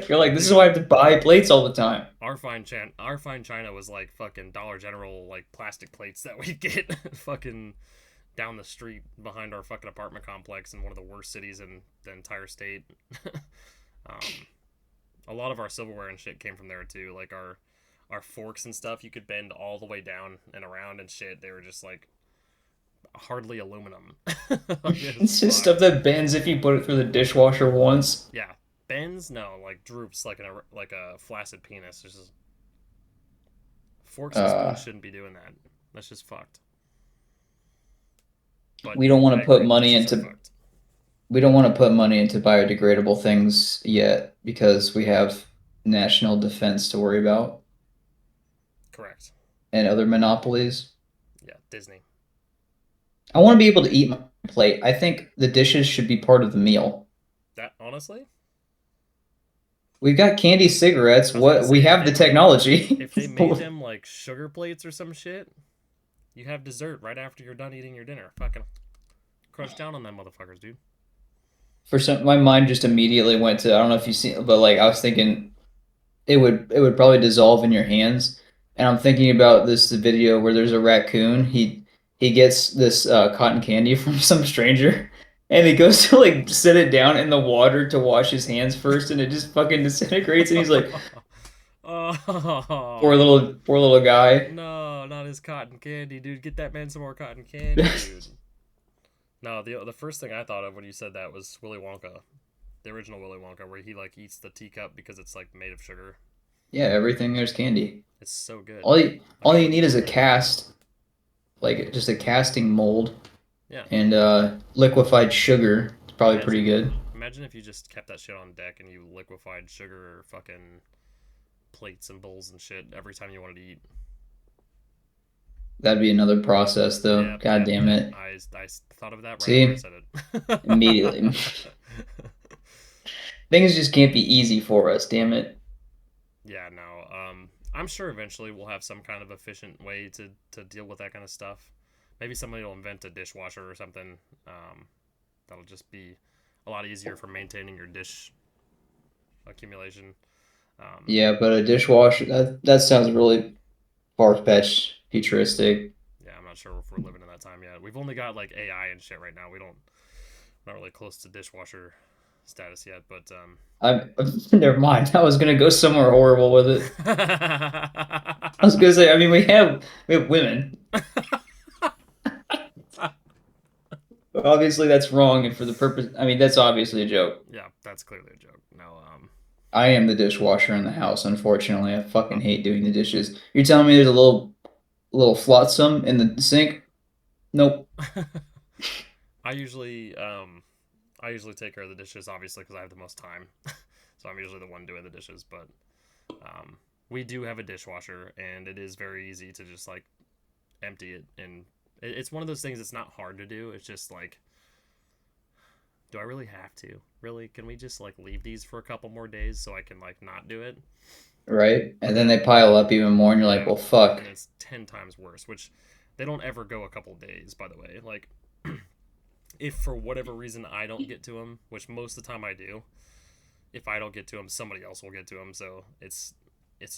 You're like, this is Dude, why I have to buy plates all the time. our fine china was like fucking Dollar General like plastic plates that we get fucking down the street behind our fucking apartment complex in one of the worst cities in the entire state. um, a lot of our silverware and shit came from there too. Like our forks and stuff, you could bend all the way down and around and shit. They were just like hardly aluminum. Like, it's It's just stuff fucked. that bends if you put it through the dishwasher once. Yeah, bends no, like droops like a flaccid penis. It's just forks and spoons Uh, shouldn't be doing that. That's just fucked. But we don't want I to put agree, money dishes are into fucked. we don't want to put money into biodegradable things yet because we have national defense to worry about Correct. and other monopolies. Yeah, Disney. I want to be able to eat my plate. I think the dishes should be part of the meal. That honestly, We've got candy cigarettes. I was gonna What we say have the technology. if they made them like sugar plates or some shit, you have dessert right after you're done eating your dinner. Fucking crush down on them motherfuckers, dude. For some, my mind just immediately went to I don't know if you see, but like I was thinking it would probably dissolve in your hands. And I'm thinking about this the video where there's a raccoon. He gets this cotton candy from some stranger, and he goes to like set it down in the water to wash his hands first, and it just fucking disintegrates. And he's like, Oh poor little guy. no, not his cotton candy, dude. Get that man some more cotton candy, dude. No, the first thing I thought of when you said that was Willy Wonka, the original Willy Wonka, where he like eats the teacup because it's like made of sugar. Yeah, everything there's candy. It's so good. I All wish you we need could is do a that. cast, like just a casting mold Yeah, and liquefied sugar. It's probably pretty imagine good. imagine if you just kept that shit on deck and you liquefied sugar or fucking plates and bowls and shit every time you wanted to eat. That'd be another process, though. Yep, God yep, damn yep. it. I thought of that right after I See, said immediately. it. Things just can't be easy for us, damn it. Yeah, no. I'm sure eventually we'll have some kind of efficient way to deal with that kind of stuff. Maybe somebody will invent a dishwasher or something. That'll just be a lot easier for maintaining your dish accumulation. Um, Yeah, but a dishwasher, that sounds really far-fetched, futuristic. yeah, I'm not sure if we're living in that time yet. We've only got like AI and shit right now. Not really close to dishwasher status yet, but I'm never mind. I was gonna go somewhere horrible with it. I was gonna say, I mean, we have women. Obviously, that's wrong, and for the purpose, I mean, that's obviously a joke. yeah, that's clearly a joke. No, I am the dishwasher in the house, unfortunately. I uh, fucking hate doing the dishes. You're telling me there's a little flotsam in the sink? Nope. I usually take care of the dishes, obviously, because I have the most time. So I'm usually the one doing the dishes. But we do have a dishwasher, and it is very easy to just like empty it. And it's one of those things that's not hard to do. It's just like, do I really have to? Really? Can we just like leave these for a couple more days so I can like not do it? right? And then they pile up even more, and you're like, Yeah, well, fuck. and it's 10 times worse, which they don't ever go a couple days, by the way. Like, if for whatever reason I don't get to them, which most of the time I do, if I don't get to them, somebody else will get to them. So it's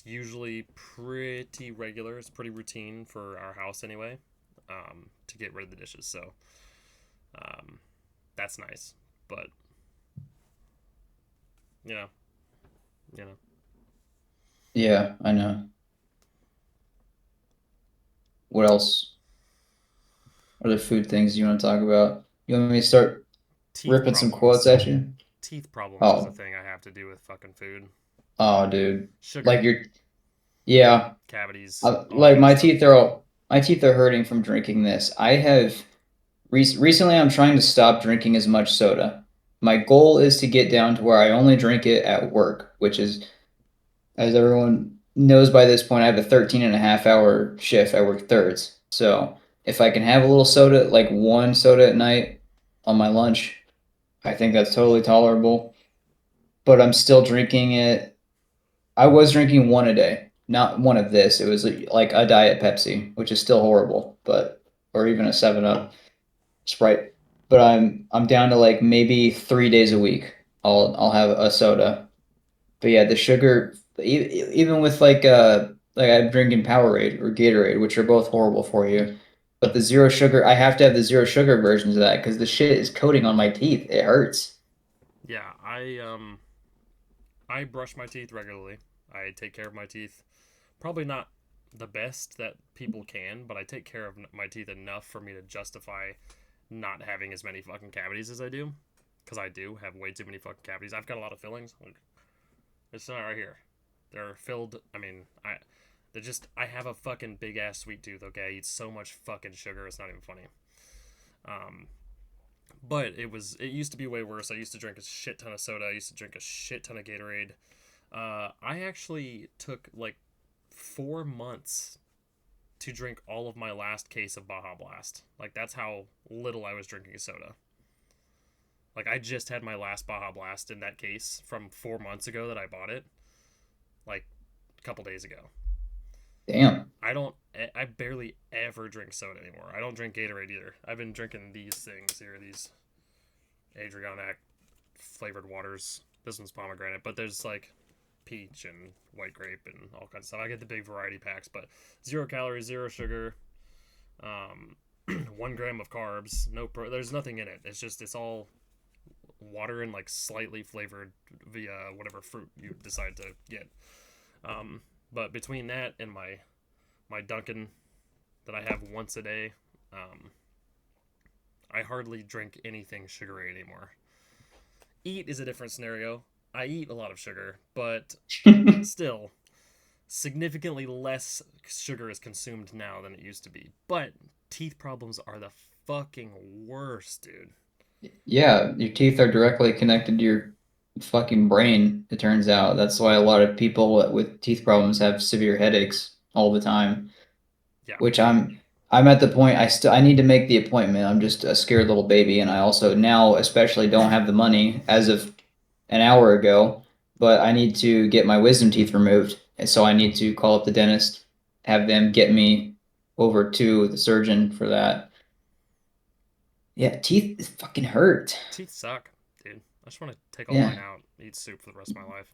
usually pretty regular. It's pretty routine for our house anyway, to get rid of the dishes. So um, that's nice. But you know, you know, Yeah, I know. What else? Other food things you want to talk about? You want me to start teeth ripping some quotes problems. at you? Teeth problems is a Oh, thing I have to do with fucking food. oh, dude. Like Sugar, you're, yeah. cavities, all that Like kind of stuff. my teeth are hurting from drinking this. I have recently I'm trying to stop drinking as much soda. My goal is to get down to where I only drink it at work, which is, as everyone knows by this point, I have a 13 and a half hour shift. I work thirds. So if I can have a little soda, like one soda at night on my lunch, I think that's totally tolerable. But I'm still drinking it. I was drinking one a day, not one of this. It was like a Diet Pepsi, which is still horrible, but or even a 7 Up Sprite. But I'm down to like maybe 3 days a week. I'll have a soda. But yeah, the sugar, even with like I'm drinking Powerade or Gatorade, which are both horrible for you. But the zero sugar, I have to have the zero sugar versions of that because the shit is coating on my teeth. It hurts. Yeah, I brush my teeth regularly. I take care of my teeth. Probably not the best that people can, but I take care of my teeth enough for me to justify not having as many fucking cavities as I do. Because I do have way too many fucking cavities. I've got a lot of fillings. It's not right here. They're filled. I mean, they're just. I have a fucking big ass sweet tooth. Okay, I eat so much fucking sugar. It's not even funny. Um, but it used to be way worse. I used to drink a shit ton of soda. I used to drink a shit ton of Gatorade. I actually took like 4 months to drink all of my last case of Baja Blast. Like that's how little I was drinking soda. Like I just had my last Baja Blast in that case from 4 months ago that I bought it, like a couple days ago. Damn. I don't. I barely ever drink soda anymore. I don't drink Gatorade either. I've been drinking these things here, these Adrianac flavored waters. This one's pomegranate, but there's like peach and white grape and all kinds of stuff. I get the big variety packs, but 0 calories, zero sugar, um, 1 gram of carbs. There's nothing in it. It's all water and like slightly flavored via whatever fruit you decide to get. But between that and my Dunkin' that I have once a day, um, I hardly drink anything sugary anymore. Eat is a different scenario. I eat a lot of sugar, but still, significantly less sugar is consumed now than it used to be. But teeth problems are the fucking worst, dude. Yeah, your teeth are directly connected to your fucking brain, it turns out. That's why a lot of people with teeth problems have severe headaches all the time, Yeah, which I'm at the point I need to make the appointment. I'm just a scared little baby, and I also now especially don't have the money as of an hour ago, but I need to get my wisdom teeth removed. And so I need to call up the dentist, have them get me over to the surgeon for that. Yeah, teeth fucking hurt. teeth suck, dude. I just want to take all Yeah. mine out, eat soup for the rest of my life.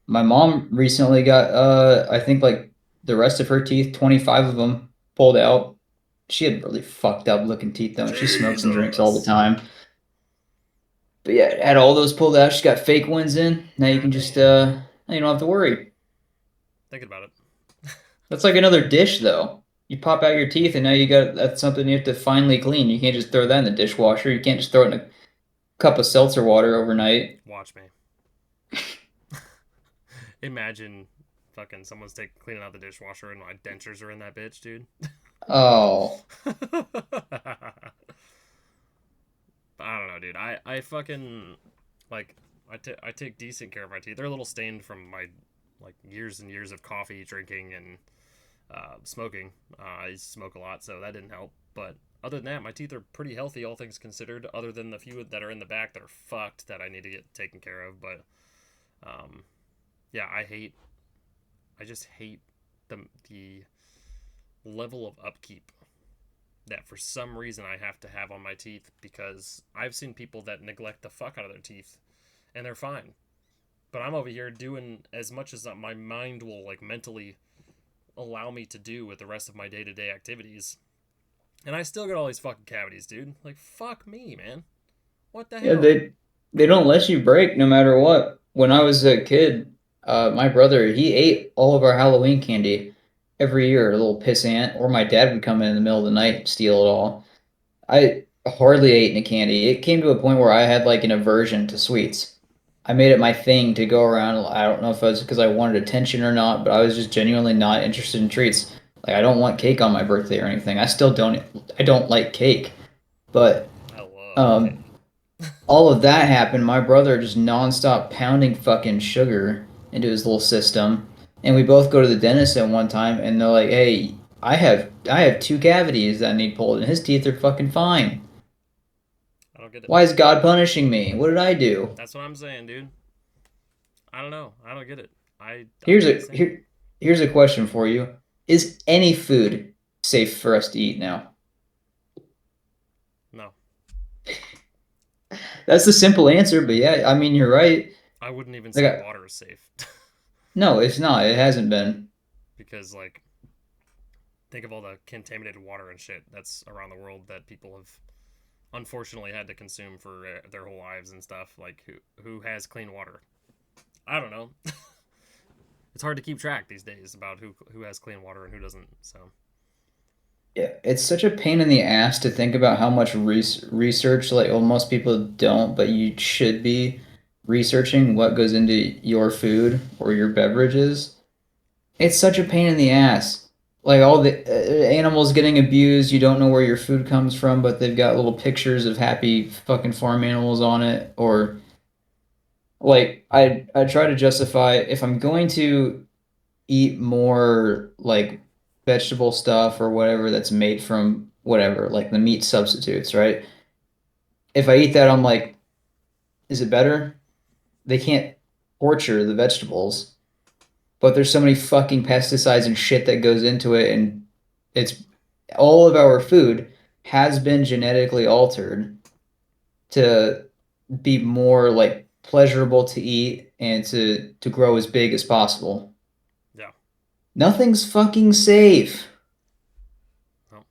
My mom recently got I think like the rest of her teeth, 25 of them pulled out. She had really fucked up looking teeth though, and she smokes and drinks all the Jesus. time. But yeah, had all those pulled out. She's got fake ones in. Now you can God just damn. now you don't have to worry. Thinking about it. That's like another dish though. You pop out your teeth and now you got that's something you have to finely clean. You can't just throw that in the dishwasher. You can't just throw it in a cup of seltzer water overnight. Watch me. Imagine fucking someone's cleaning out the dishwasher and my dentures are in that bitch, dude. Oh, I don't know, dude. I fucking like I take decent care of my teeth. They're a little stained from my like years and years of coffee drinking and smoking. I smoke a lot, so that didn't help. But other than that, my teeth are pretty healthy, all things considered. Other than the few that are in the back that are fucked that I need to get taken care of. But um, yeah, I just hate the level of upkeep that for some reason I have to have on my teeth, because I've seen people that neglect the fuck out of their teeth and they're fine. But I'm over here doing as much as my mind will like mentally allow me to do with the rest of my day-to-day activities. And I still get all these fucking cavities, dude. Like fuck me, man. What the Yeah, hell? they don't let you break no matter what. When I was a kid, my brother, he ate all of our Halloween candy every year, a little pissant, or my dad would come in the middle of the night and steal it all. I hardly ate any candy. It came to a point where I had like an aversion to sweets. I made it my thing to go around. I don't know if it was because I wanted attention or not, but I was just genuinely not interested in treats. Like I don't want cake on my birthday or anything. I still don't. I don't like cake, but I love um, cake. all of that happened. My brother just nonstop pounding fucking sugar into his little system, and we both go to the dentist at one time, and they're like, "Hey, I have two cavities that need pulled, and his teeth are fucking fine. I don't get it. Why is God punishing me? What did I do?" That's what I'm saying, dude. I don't know. I don't get it. I Here's do the a same. here, here's a question for you: is any food safe for us to eat now? No. That's the simple answer, but yeah, I mean you're right. I wouldn't even Like, say water is safe. no, it's not. It hasn't been. Because like think of all the contaminated water and shit that's around the world that people have unfortunately had to consume for their whole lives and stuff. Like who has clean water? I don't know. It's hard to keep track these days about who has clean water and who doesn't. So Yeah, it's such a pain in the ass to think about how much research, like, well, most people don't, but you should be researching what goes into your food or your beverages. It's such a pain in the ass. Like all the animals getting abused, you don't know where your food comes from, but they've got little pictures of happy fucking farm animals on it. Or like I try to justify if I'm going to eat more like vegetable stuff or whatever that's made from whatever, like the meat substitutes, right? If I eat that, I'm like, is it better? They can't torture the vegetables, but there's so many fucking pesticides and shit that goes into it, and it's all of our food has been genetically altered to be more like pleasurable to eat and to grow as big as possible. yeah, Nothing's fucking safe. no,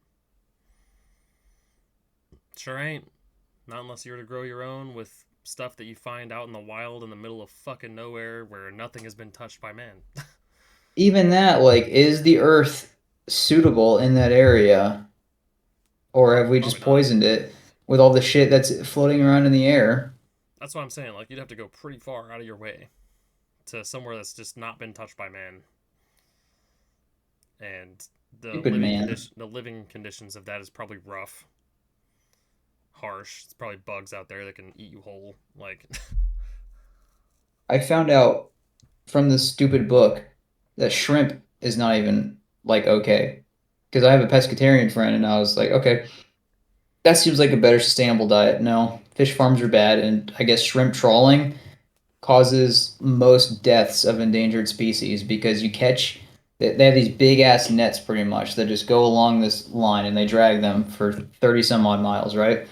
sure ain't. Not unless you were to grow your own with stuff that you find out in the wild in the middle of fucking nowhere where nothing has been touched by man. Even that, like, is the earth suitable in that area, or have we Probably just not. poisoned it with all the shit that's floating around in the air? That's what I'm saying. Like you'd have to go pretty far out of your way to somewhere that's just not been touched by man, and Stupid man. the living conditions of that is probably rough, harsh. It's probably bugs out there that can eat you whole. Like, I found out from this stupid book that shrimp is not even like okay. Because I have a pescatarian friend, and I was like, okay, that seems like a better sustainable diet. No, fish farms are bad, and I guess shrimp trawling causes most deaths of endangered species because you catch they have these big ass nets pretty much that just go along this line and they drag them for 30 some odd miles, right?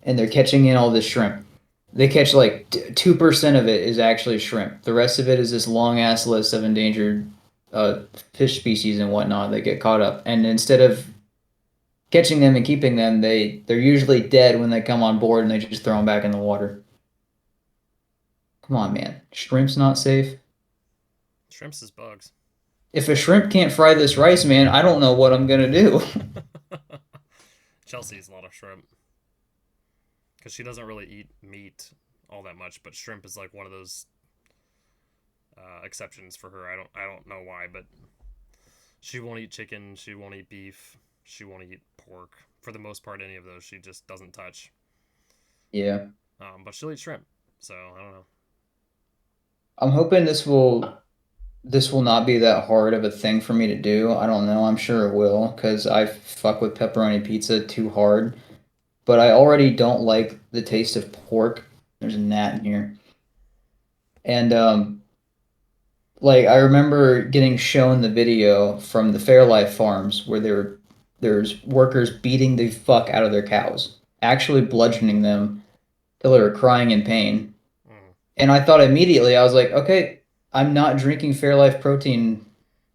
And they're catching in all this shrimp. They catch like 2% of it is actually shrimp. The rest of it is this long ass list of endangered uh, fish species and whatnot that get caught up. And instead of catching them and keeping them, they're usually dead when they come on board and they just throw them back in the water. Come on, man. Shrimp's not safe. shrimps is bugs. If a shrimp can't fry this rice, man, I don't know what I'm gonna do. Chelsea eats a lot of shrimp because she doesn't really eat meat all that much, but shrimp is like one of those exceptions for her. I don't know why, but she won't eat chicken. She won't eat beef. She won't eat pork. For the most part, any of those she just doesn't touch. Yeah. But she'll eat shrimp. So I don't know. I'm hoping this will not be that hard of a thing for me to do. I don't know. I'm sure it will because I fuck with pepperoni pizza too hard. But I already don't like the taste of pork. There's a gnat in here. And like I remember getting shown the video from the Fairlife farms where there's workers beating the fuck out of their cows, actually bludgeoning them till they were crying in pain. Mm. And I thought immediately, I was like, okay, I'm not drinking Fairlife protein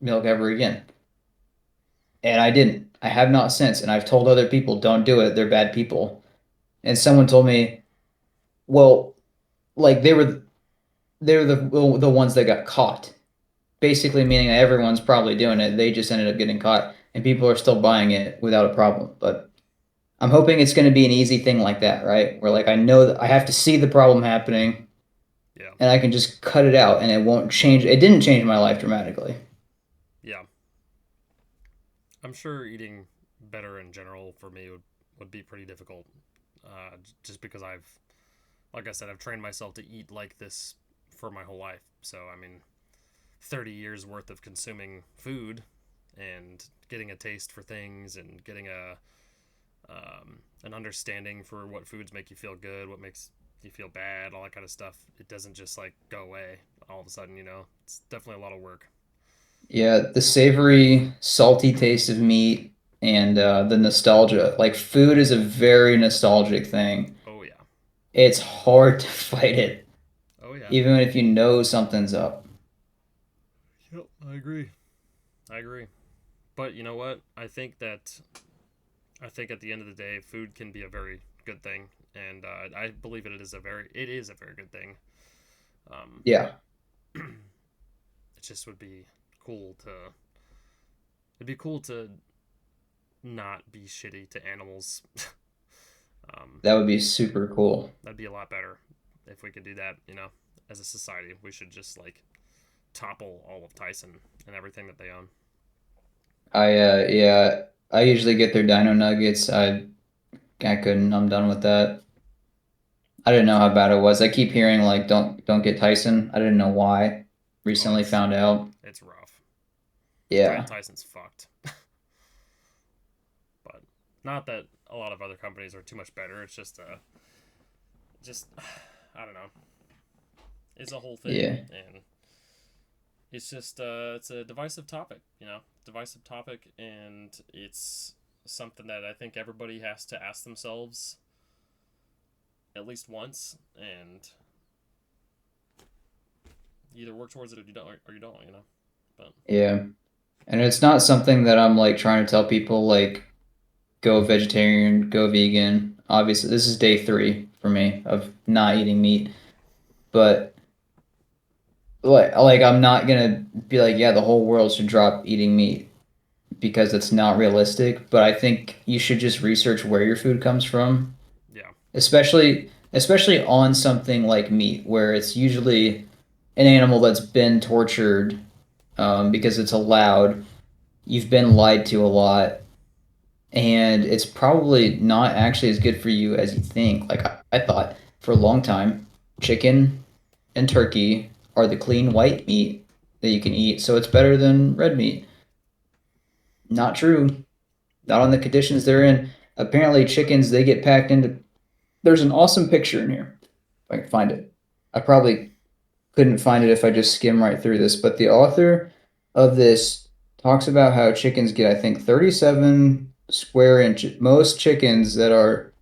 milk ever again. And I didn't. I have not since. And I've told other people, don't do it. They're bad people. And someone told me, well, like they were the ones that got caught. Basically meaning that everyone's probably doing it. They just ended up getting caught, and people are still buying it without a problem. But I'm hoping it's going to be an easy thing like that, right? Where like I know that I have to see the problem happening, Yeah. and I can just cut it out, and it won't change. It didn't change my life dramatically. Yeah. I'm sure eating better in general for me would be pretty difficult. Just because like I said, I've trained myself to eat like this for my whole life. So, I mean, 30 years worth of consuming food and getting a taste for things and getting an understanding for what foods make you feel good, what makes you feel bad, all that kind of stuff. It doesn't just like go away all of a sudden, you know. It's definitely a lot of work. Yeah, the savory, salty taste of meat and the nostalgia. Like food is a very nostalgic thing. Oh yeah. It's hard to fight it, Oh yeah. even if you know something's up. Yep, I agree. I agree. But you know what? I think at the end of the day, food can be a very good thing, and I believe it is a very good thing. Um, Yeah, it just would be cool to it'd be cool to not be shitty to animals. that would be super cool. That'd be a lot better if we could do that. You know, as a society, we should just like topple all of Tyson and everything that they own. Yeah, I usually get their dino nuggets. I couldn't. I'm done with that. I didn't know how bad it was. I keep hearing like don't get Tyson. I didn't know why. Oh, Recently found out. it's rough. Brand Yeah. Tyson's fucked. But not that a lot of other companies are too much better. It's just I don't know. It's a whole thing, Yeah. and it's just it's a divisive topic, you know, divisive topic, and it's something that I think everybody has to ask themselves at least once, and either work towards it or you don't, you know. But Yeah. And it's not something that I'm like trying to tell people like go vegetarian, go vegan. Obviously, this is day 3 for me of not eating meat, but like I'm not gonna be like, yeah, the whole world should drop eating meat because it's not realistic. But I think you should just research where your food comes from, yeah, especially on something like meat, where it's usually an animal that's been tortured because it's allowed. You've been lied to a lot, and it's probably not actually as good for you as you think. Like I thought for a long time, chicken and turkey are the clean white meat that you can eat, so it's better than red meat. Not true. Not on the conditions they're in. Apparently, chickens they get packed into. There's an awesome picture in here. If I can find it. I probably couldn't find it if I just skim right through this, but the author of this talks about how chickens get, I think, 37 square inches. Most chickens that are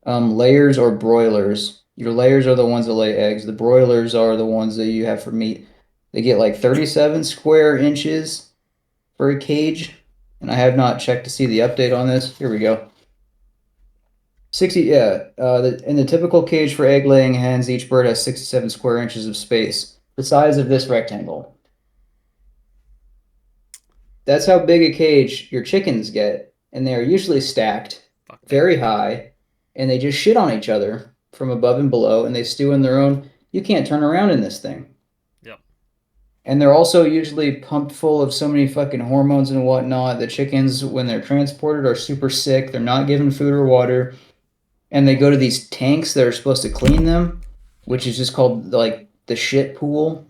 layers or broilers. Your layers are the ones that lay eggs. The broilers are the ones that you have for meat. They get like 37 square inches for a cage, and I have not checked to see the update on this. Here we go. 60, yeah. In the typical cage for egg laying hens, each bird has 67 square inches of space, the size of this rectangle. That's how big a cage your chickens get, and they are usually stacked fuck me. very high, and they just shit on each other from above and below, and they stew in their own. You can't turn around in this thing. Yep. And they're also usually pumped full of so many fucking hormones and whatnot. The chickens, when they're transported, are super sick. They're not given food or water. And they go to these tanks that are supposed to clean them, which is just called like the shit pool.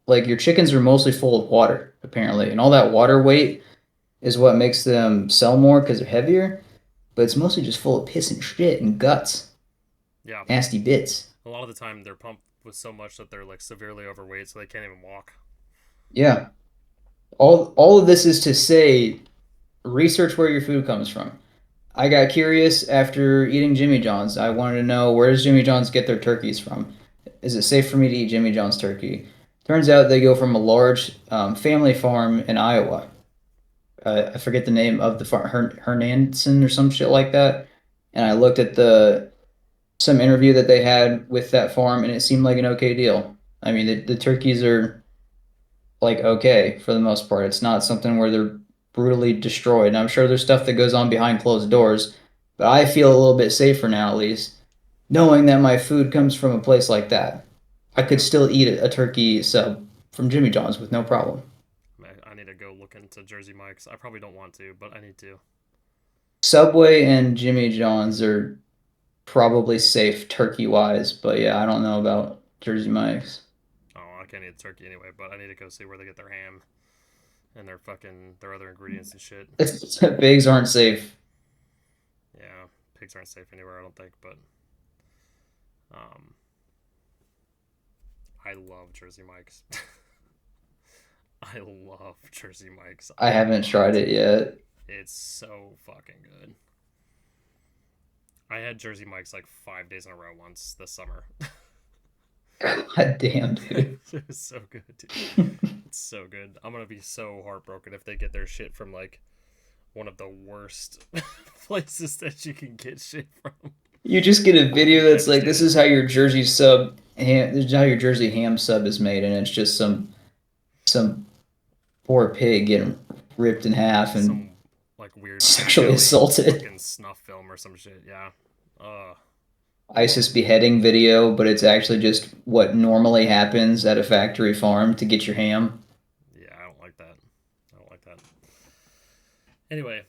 Like your chickens are mostly full of water, apparently. And all that water weight is what makes them sell more because they're heavier. But it's mostly just full of piss and shit and guts. Yeah. Nasty bits. A lot of the time they're pumped with so much that they're like severely overweight, so they can't even walk. Yeah. All of this is to say research where your food comes from. I got curious after eating Jimmy John's. I wanted to know, where does Jimmy John's get their turkeys from? Is it safe for me to eat Jimmy John's turkey? Turns out they go from a large family farm in Iowa. I forget the name of the farm, Hernandson or some shit like that. And I looked at the some interview that they had with that farm, and it seemed like an okay deal. I mean, the turkeys are like okay for the most part. It's not something where they're brutally destroyed. And I'm sure there's stuff that goes on behind closed doors, but I feel a little bit safer now, at least, knowing that my food comes from a place like that. I could Yeah. still eat a turkey sub from Jimmy John's with no problem. I need to go look into Jersey Mike's. I probably don't want to, but I need to. Subway and Jimmy John's are probably safe turkey wise, but yeah, I don't know about Jersey Mike's. Oh, I can't eat turkey anyway, but I need to go see where they get their ham and their other ingredients and shit. Pigs aren't safe. Yeah, pigs aren't safe anywhere, I don't think. But um, I love Jersey Mike's. I love Jersey Mike's I a haven't tried lot. it yet. It's so fucking good. I had Jersey Mike's like 5 days in a row once this summer. God damn, dude. It was so good, dude. It's so good. I'm gonna be so heartbroken if they get their shit from like one of the worst places that you can get shit from. You just get a I'm gonna be video that's like, this devastated. is how your Jersey sub ham, this is how your Jersey ham sub is made, and it's just some poor pig getting ripped in half and Some like weird sexually jelly assaulted. fucking snuff film or some shit. Yeah. ISIS beheading video, but it's actually just what normally happens at a factory farm to get your ham. Yeah, I don't like that. I don't like that. Anyway,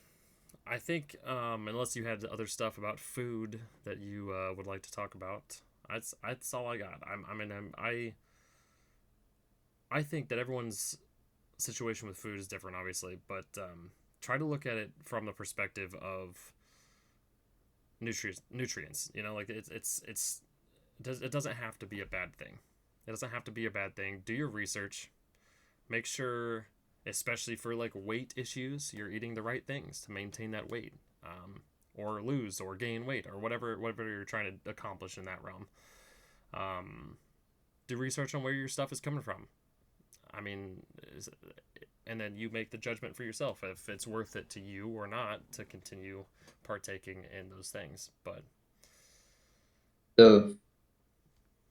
I think unless you had other stuff about food that you would like to talk about, that's all I got. I think that everyone's situation with food is different, obviously, but try to look at it from the perspective of nutrients. You know, like it doesn't have to be a bad thing. It doesn't have to be a bad thing. Do your research. Make sure, especially for like weight issues, you're eating the right things to maintain that weight, or lose or gain weight or whatever you're trying to accomplish in that realm. Um, do research on where your stuff is coming from. I mean, and then you make the judgment for yourself if it's worth it to you or not to continue partaking in those things. But So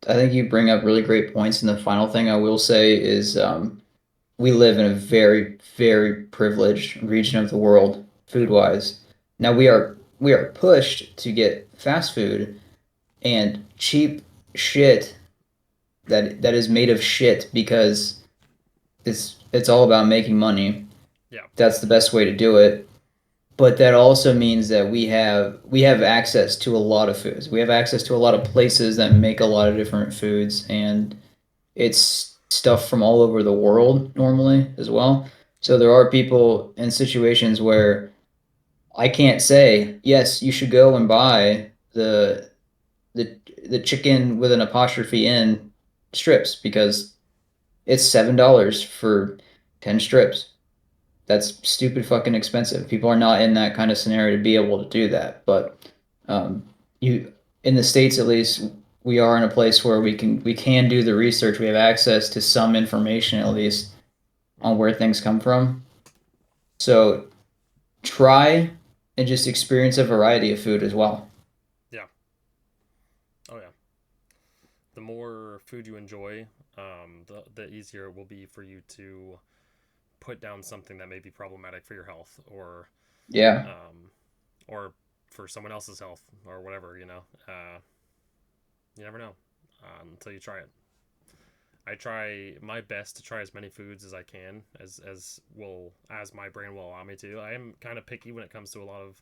I think you bring up really great points. And the final thing I will say is we live in a very, very privileged region of the world, food yeah, wise. Now we are pushed to get fast food and cheap shit that is made of shit because it's all about making money. yeah, That's the best way to do it. But that also means that we have access to a lot of foods. We have access to a lot of places that make a lot of different foods, and it's stuff from all over the world normally as well. So there are people in situations where I can't say, yes, you should go and buy the the chicken with an apostrophe in strips because it's $7 for 10 strips. That's stupid fucking expensive. People are not in that kind of scenario to be able to do that. But um, you in the States at least we are in a place where we can do the research. We have access to some information at least on mm-hmm. where things come from. So try and just experience a variety of food as well. Yeah, oh yeah. The more food you enjoy, the easier it will be for you to put down something that may be problematic for your health Yeah. um, or for someone else's health or whatever. You never know until you try it. I try my best to try as many foods as I can, as my brain will allow me to. I am kind of picky when it comes to a lot of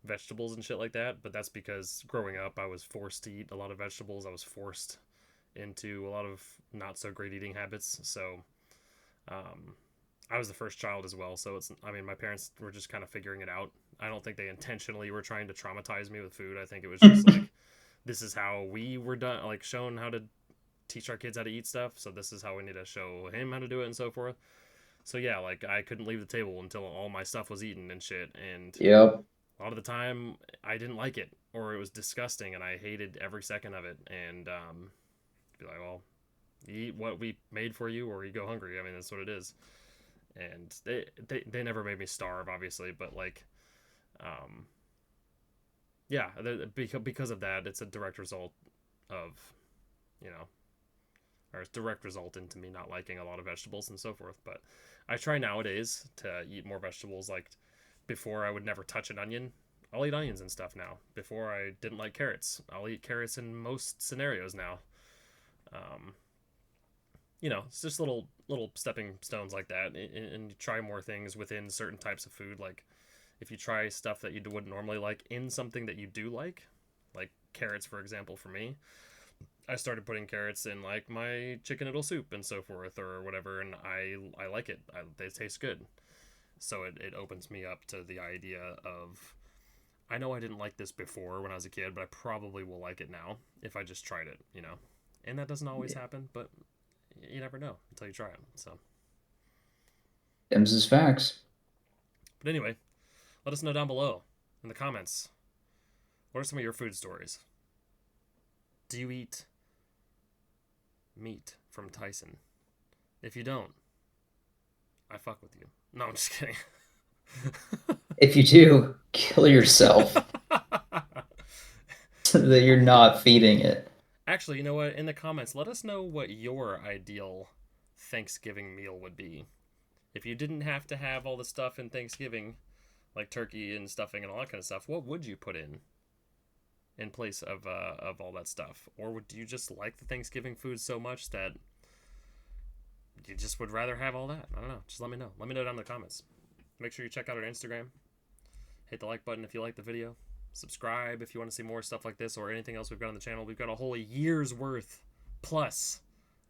vegetables and shit like that, but that's because growing up I was forced to eat a lot of vegetables. I was forced into a lot of not so great eating habits. So um, I was the first child as well, so my parents were just kind of figuring it out. I don't think they intentionally were trying to traumatize me with food. I think it was just like this is how we were done, like shown how to teach our kids how to eat stuff. So this is how we need to show him how to do it and so forth. So yeah, like I couldn't leave the table until all my stuff was eaten and shit. And Yep. a lot of the time I didn't like it or it was disgusting and I hated every second of it. And be like, well, you eat what we made for you or you go hungry. I mean, that's what it is. And they never made me starve, obviously, but like, um, yeah, because of that, it's a direct result of, you know, or it's direct result into me not liking a lot of vegetables and so forth. But I try nowadays to eat more vegetables. Like before, I would never touch an onion. I'll eat onions and stuff now. Before, I didn't like carrots. I'll eat carrots in most scenarios now. Um, it's just little stepping stones like that, and you try more things within certain types of food. Like if you try stuff that you wouldn't normally like in something that you do like carrots, for example, for me, I started putting carrots in like my chicken noodle soup and so forth or whatever, and I like it. They taste good, so it opens me up to the idea of I know I didn't like this before when I was a kid, but I probably will like it now if I just tried it, And that doesn't always happen, but you never know until you try it. So, Them's is facts. but anyway, let us know down below in the comments. What are some of your food stories? Do you eat meat from Tyson? If you don't, I fuck with you. No, I'm just kidding. If you do, kill yourself so that you're not feeding it. Actually, you know what? In the comments, let us know what your ideal Thanksgiving meal would be. If you didn't have to have all the stuff in Thanksgiving, like turkey and stuffing and all that kind of stuff, what would you put in place of all that stuff? Or would you just like the Thanksgiving food so much that you just would rather have all that? I don't know. Just let me know. Let me know down in the comments. Make sure you check out our Instagram. Hit the like button if you like the video. Subscribe if you want to see more stuff like this or anything else we've got on the channel. We've got a whole year's worth plus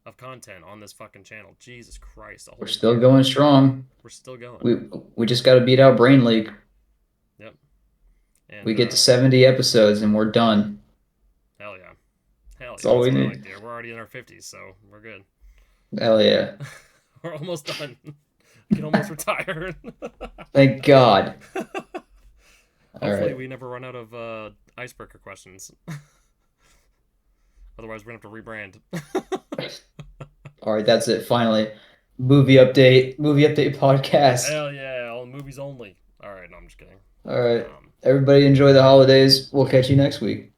of content on this fucking channel. Jesus Christ. We're still going strong. We're still going. We just got to beat out Brain Leak. Yep. And we get to 70 episodes and we're done. Hell yeah. Hell That's yeah. all we need. Like, dude. We're already in our 50s, so we're good. Hell yeah. We're almost done. We can almost retire. Thank God. Hopefully we never run out of icebreaker questions. Otherwise, we're going to have to rebrand. All right, that's it. Finally. Movie update podcast. Hell yeah. All movies only. All right, no, I'm just kidding. All right. Everybody enjoy the holidays. We'll catch you next week.